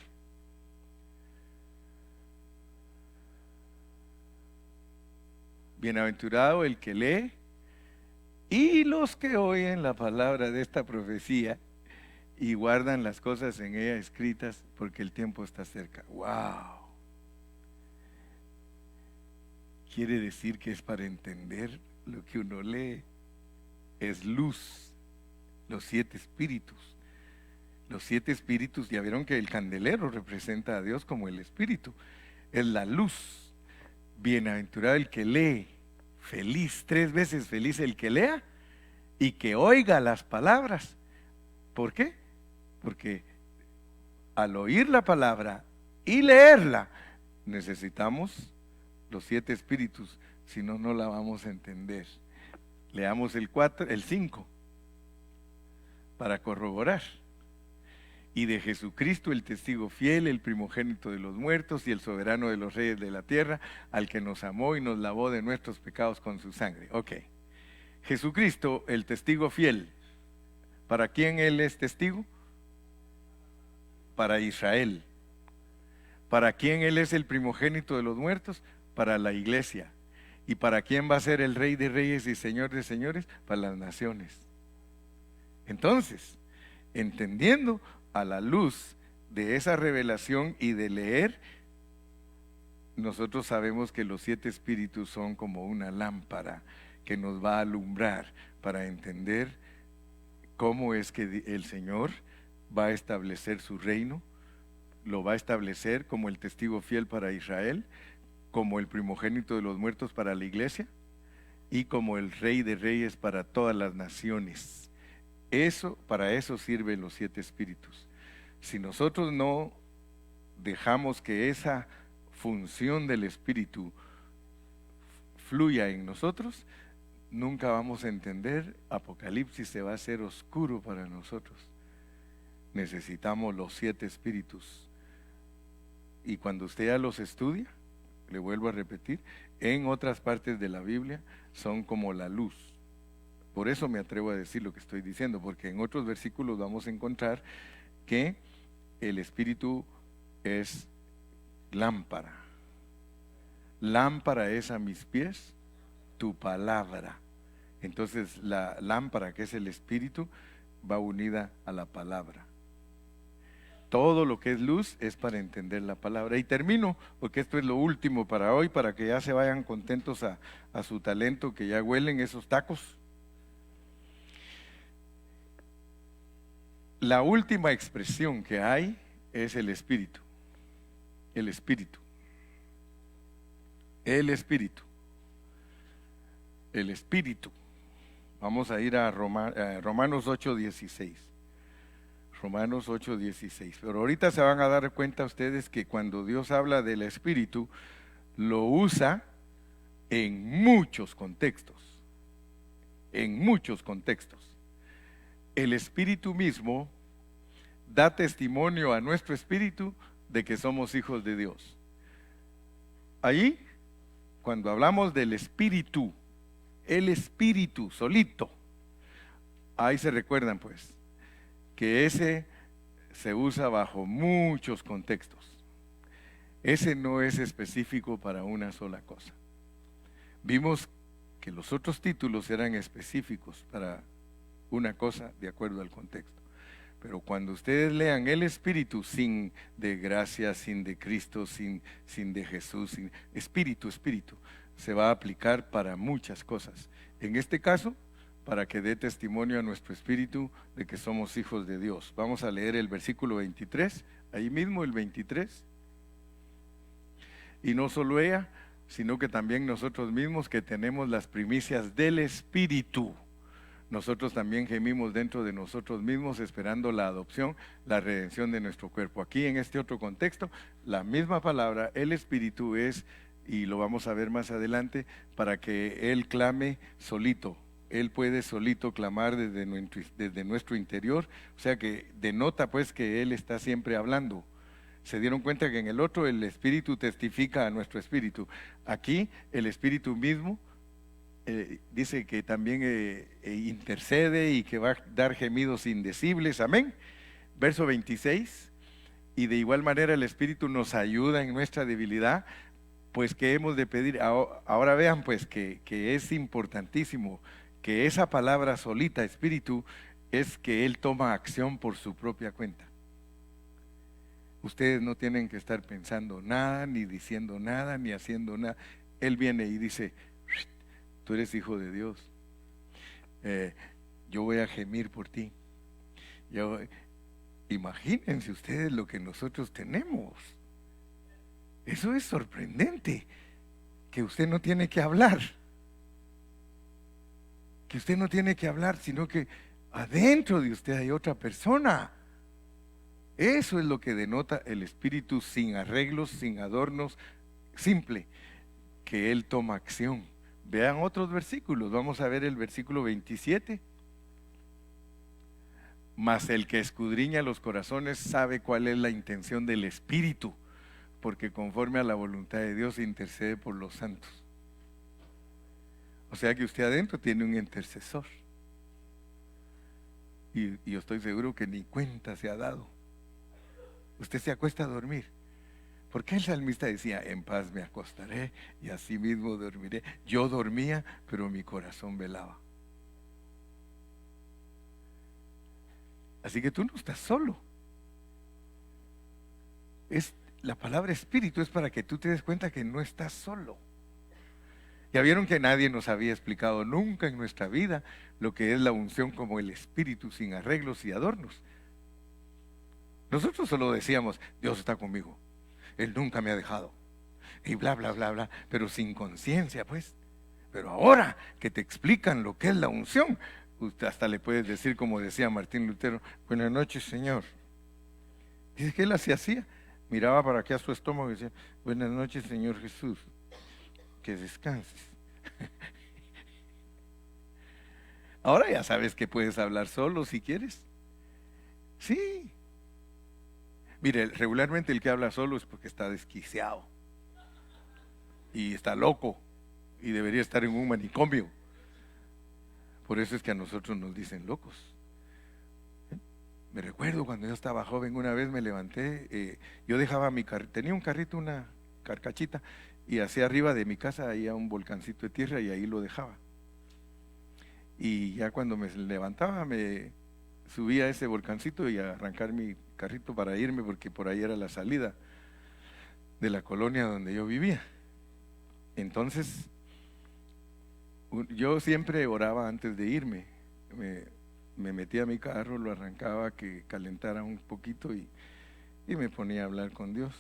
[SPEAKER 1] Bienaventurado el que lee y los que oyen la palabra de esta profecía y guardan las cosas en ella escritas porque el tiempo está cerca. ¡Wow! Quiere decir que es para entender lo que uno lee. Es luz, los 7 espíritus. Los 7 espíritus, ya vieron que el candelero representa a Dios como el espíritu. Es la luz. Bienaventurado el que lee, feliz, 3 veces feliz el que lea y que oiga las palabras. ¿Por qué? Porque al oír la palabra y leerla, necesitamos los 7 espíritus, si no, no la vamos a entender. Leamos el 5, para corroborar. Y de Jesucristo, el testigo fiel, el primogénito de los muertos y el soberano de los reyes de la tierra, al que nos amó y nos lavó de nuestros pecados con su sangre. Ok. Jesucristo, el testigo fiel. ¿Para quién Él es testigo? Para Israel. ¿Para quién Él es el primogénito de los muertos? Para la iglesia. ¿Y para quién va a ser el Rey de Reyes y Señor de Señores? Para las naciones. Entonces, entendiendo a la luz de esa revelación y de leer, nosotros sabemos que los 7 espíritus son como una lámpara que nos va a alumbrar para entender cómo es que el Señor va a establecer su reino. Lo va a establecer como el testigo fiel para Israel, como el primogénito de los muertos para la iglesia y como el Rey de Reyes para todas las naciones. Para eso sirven los 7 espíritus. Si nosotros no dejamos que esa función del espíritu fluya en nosotros, nunca vamos a entender. Apocalipsis se va a hacer oscuro para nosotros. Necesitamos los 7 espíritus. Y cuando usted ya los estudia, le vuelvo a repetir, en otras partes de la Biblia son como la luz. Por eso me atrevo a decir lo que estoy diciendo, porque en otros versículos vamos a encontrar que el espíritu es lámpara. Lámpara es a mis pies tu palabra. Entonces la lámpara, que es el espíritu, va unida a la palabra. Todo lo que es luz es para entender la palabra. Y termino, porque esto es lo último para hoy, para que ya se vayan contentos a su talento, que ya huelen esos tacos. La última expresión que hay es el espíritu. El espíritu. El espíritu. El espíritu. Vamos a ir a Romanos 8:16. Romanos 8:16. Pero ahorita se van a dar cuenta ustedes que cuando Dios habla del espíritu, lo usa en muchos contextos. En muchos contextos. El espíritu mismo da testimonio a nuestro espíritu de que somos hijos de Dios. Ahí, cuando hablamos del espíritu, el espíritu solito, ahí se recuerdan pues que ese se usa bajo muchos contextos. Ese no es específico para una sola cosa. Vimos que los otros títulos eran específicos para una cosa de acuerdo al contexto. Pero cuando ustedes lean el Espíritu, sin de gracia, sin de Cristo, sin de Jesús, sin Espíritu, se va a aplicar para muchas cosas. En este caso, para que dé testimonio a nuestro espíritu de que somos hijos de Dios. Vamos a leer el versículo 23, ahí mismo el 23. Y no solo ella, sino que también nosotros mismos, que tenemos las primicias del Espíritu. Nosotros también gemimos dentro de nosotros mismos esperando la adopción, la redención de nuestro cuerpo. Aquí en este otro contexto, la misma palabra, el Espíritu es, y lo vamos a ver más adelante, para que Él clame solito. Él puede solito clamar desde nuestro interior, o sea que denota pues que Él está siempre hablando. Se dieron cuenta que en el otro el Espíritu testifica a nuestro espíritu. Aquí el Espíritu mismo dice que también intercede y que va a dar gemidos indecibles, amén. Verso 26, y de igual manera el Espíritu nos ayuda en nuestra debilidad, pues que hemos de pedir. Ahora vean pues que es importantísimo que esa palabra solita, Espíritu, es que Él toma acción por su propia cuenta. Ustedes no tienen que estar pensando nada, ni diciendo nada, ni haciendo nada. Él viene y dice, tú eres hijo de Dios. Yo voy a gemir por ti. Imagínense ustedes lo que nosotros tenemos. Eso es sorprendente, que usted no tiene que hablar. Que usted no tiene que hablar, sino que adentro de usted hay otra persona. Eso es lo que denota el Espíritu, sin arreglos, sin adornos, simple, que Él toma acción. Vean otros versículos, vamos a ver el versículo 27. Mas el que escudriña los corazones sabe cuál es la intención del Espíritu, porque conforme a la voluntad de Dios intercede por los santos. O sea que usted adentro tiene un intercesor. Y yo estoy seguro que ni cuenta se ha dado. Usted se acuesta a dormir. ¿Por qué el salmista decía, en paz me acostaré y así mismo dormiré? Yo dormía, pero mi corazón velaba. Así que tú no estás solo. La palabra espíritu es para que tú te des cuenta que no estás solo. Ya vieron que nadie nos había explicado nunca en nuestra vida lo que es la unción como el Espíritu, sin arreglos y adornos. Nosotros solo decíamos, Dios está conmigo, Él nunca me ha dejado, y bla, bla, bla, bla, pero sin conciencia, pues. Pero ahora que te explican lo que es la unción, usted hasta le puedes decir, como decía Martín Lutero, buenas noches, Señor. Dice que él así hacía, miraba para aquí a su estómago y decía, buenas noches, Señor Jesús, que descanses. Ahora ya sabes que puedes hablar solo si quieres. Sí. Mire, regularmente el que habla solo es porque está desquiciado y está loco y debería estar en un manicomio. Por eso es que a nosotros nos dicen locos. Me recuerdo cuando yo estaba joven, una vez me levanté, yo dejaba mi carrito, tenía un carrito, una carcachita, y hacia arriba de mi casa había un volcancito de tierra y ahí lo dejaba. Y ya cuando me levantaba me subía a ese volcancito y a arrancar mi carrito para irme, porque por ahí era la salida de la colonia donde yo vivía. Entonces yo siempre oraba antes de irme. Me metía a mi carro, lo arrancaba, que calentara un poquito y me ponía a hablar con Dios.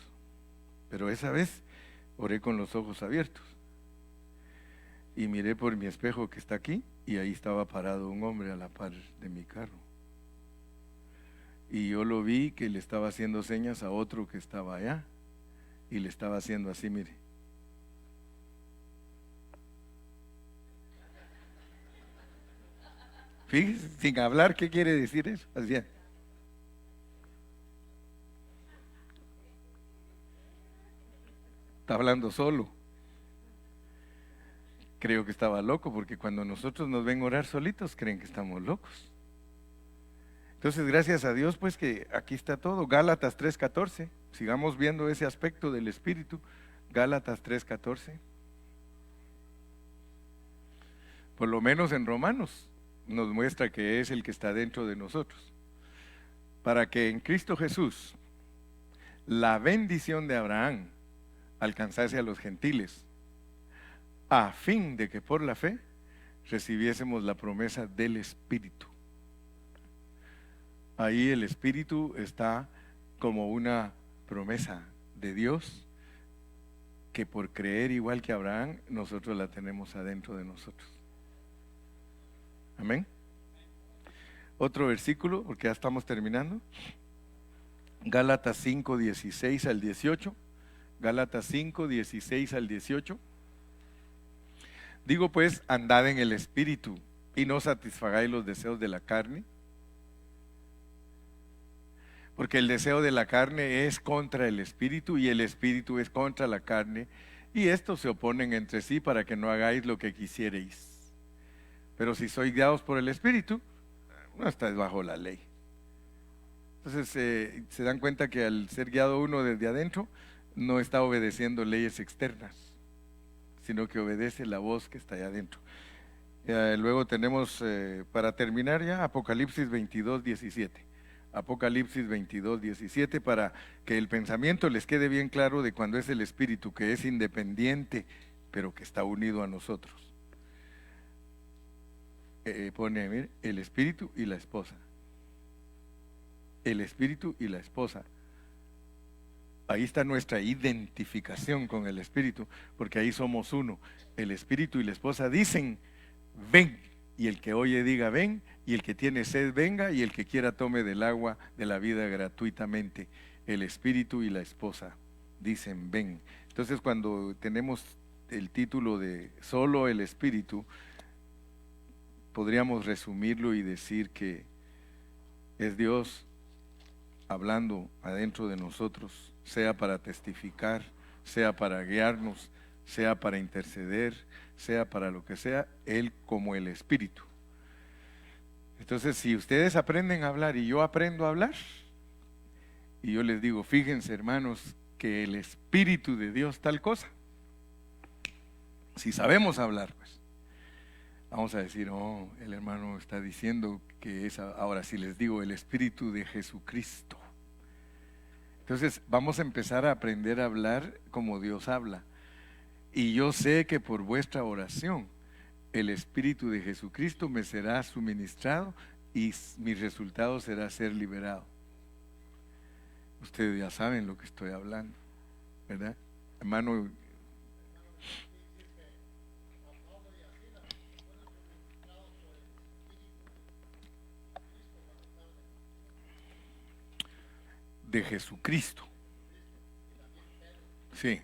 [SPEAKER 1] Pero esa vez oré con los ojos abiertos y miré por mi espejo que está aquí, y ahí estaba parado un hombre a la par de mi carro. Y yo lo vi que le estaba haciendo señas a otro que estaba allá, y le estaba haciendo así, mire. Fíjese, sin hablar, ¿qué quiere decir eso? Hacía. Está hablando solo. Creo que estaba loco, porque cuando nosotros nos ven orar solitos, creen que estamos locos. Entonces, gracias a Dios, pues que aquí está todo. Gálatas 3:14. Sigamos viendo ese aspecto del Espíritu. Gálatas 3:14. Por lo menos en Romanos nos muestra que es el que está dentro de nosotros. Para que en Cristo Jesús la bendición de Abraham alcanzase a los gentiles, a fin de que por la fe recibiésemos la promesa del Espíritu. Ahí el Espíritu está como una promesa de Dios, que por creer igual que Abraham, nosotros la tenemos adentro de nosotros. Amén. Otro versículo, porque ya estamos terminando. Gálatas 5:16 al 18. Gálatas 5:16 al 18. Digo pues, andad en el Espíritu y no satisfagáis los deseos de la carne, porque el deseo de la carne es contra el Espíritu y el Espíritu es contra la carne, y estos se oponen entre sí para que no hagáis lo que quisiereis. Pero si sois guiados por el Espíritu, no estáis bajo la ley. Entonces se dan cuenta que al ser guiado uno desde adentro, no está obedeciendo leyes externas, sino que obedece la voz que está allá adentro. Luego tenemos, para terminar ya, Apocalipsis 22:17. Apocalipsis 22:17, para que el pensamiento les quede bien claro de cuando es el Espíritu, que es independiente, pero que está unido a nosotros. Pone, mire, el Espíritu y la esposa. El Espíritu y la esposa. Ahí está nuestra identificación con el Espíritu, porque ahí somos uno. El Espíritu y la esposa dicen, ven, y el que oye diga ven, y el que tiene sed venga, y el que quiera tome del agua de la vida gratuitamente. El Espíritu y la esposa dicen ven. Entonces, cuando tenemos el título de solo el Espíritu, podríamos resumirlo y decir que es Dios hablando adentro de nosotros, sea para testificar, sea para guiarnos, sea para interceder, sea para lo que sea, Él como el Espíritu. Entonces, si ustedes aprenden a hablar y yo aprendo a hablar, y yo les digo, fíjense hermanos, que el Espíritu de Dios tal cosa, si sabemos hablar, pues, vamos a decir, oh, el hermano está diciendo que es, ahora si les digo, el Espíritu de Jesucristo. Entonces, vamos a empezar a aprender a hablar como Dios habla. Y yo sé que por vuestra oración, el Espíritu de Jesucristo me será suministrado y mi resultado será ser liberado. Ustedes ya saben lo que estoy hablando, ¿verdad? Hermano, de Jesucristo. Sí.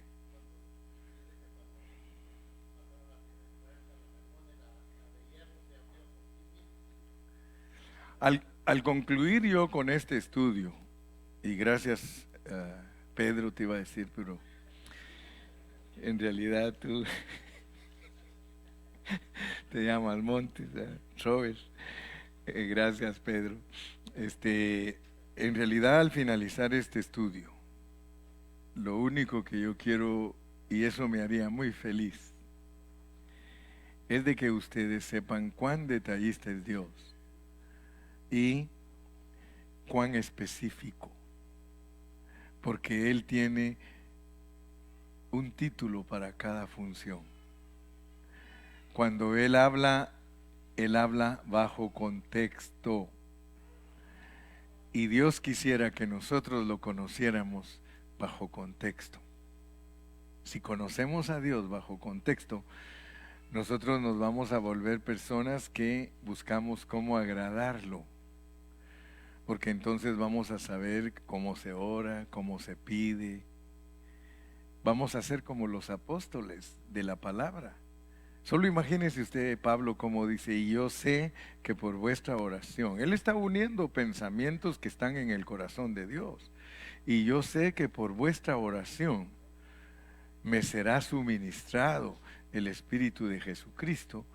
[SPEAKER 1] Al concluir yo con este estudio, y gracias Pedro te iba a decir, pero en realidad tú te llamas Montes, Robert. Gracias Pedro. En realidad al finalizar este estudio, lo único que yo quiero, y eso me haría muy feliz, es de que ustedes sepan cuán detallista es Dios y cuán específico, porque Él tiene un título para cada función. Cuando Él habla bajo contexto. Y Dios quisiera que nosotros lo conociéramos bajo contexto. Si conocemos a Dios bajo contexto, nosotros nos vamos a volver personas que buscamos cómo agradarlo. Porque entonces vamos a saber cómo se ora, cómo se pide. Vamos a ser como los apóstoles de la palabra. Solo imagínese usted, Pablo, como dice, y yo sé que por vuestra oración, él está uniendo pensamientos que están en el corazón de Dios, y yo sé que por vuestra oración me será suministrado el Espíritu de Jesucristo,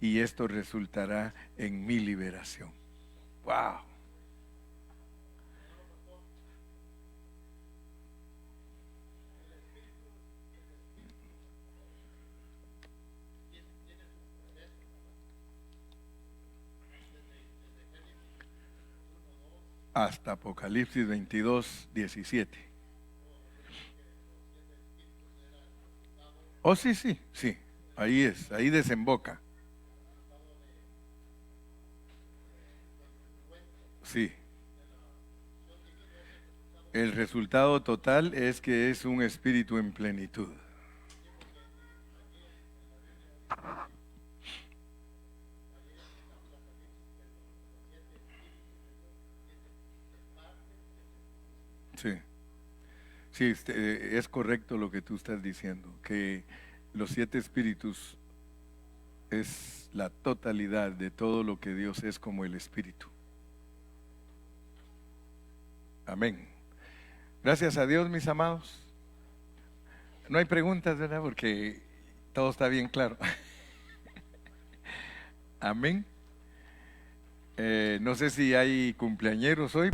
[SPEAKER 1] y esto resultará en mi liberación. ¡Wow! Hasta Apocalipsis 22:17. Oh, sí, sí, sí. Ahí es, ahí desemboca. Sí. El resultado total es que es un espíritu en plenitud. Sí. Sí, es correcto lo que tú estás diciendo, que los 7 espíritus es la totalidad de todo lo que Dios es como el espíritu. Amén. Gracias a Dios, mis amados. No hay preguntas, ¿verdad? Porque todo está bien claro. Amén. No sé si hay cumpleañeros hoy.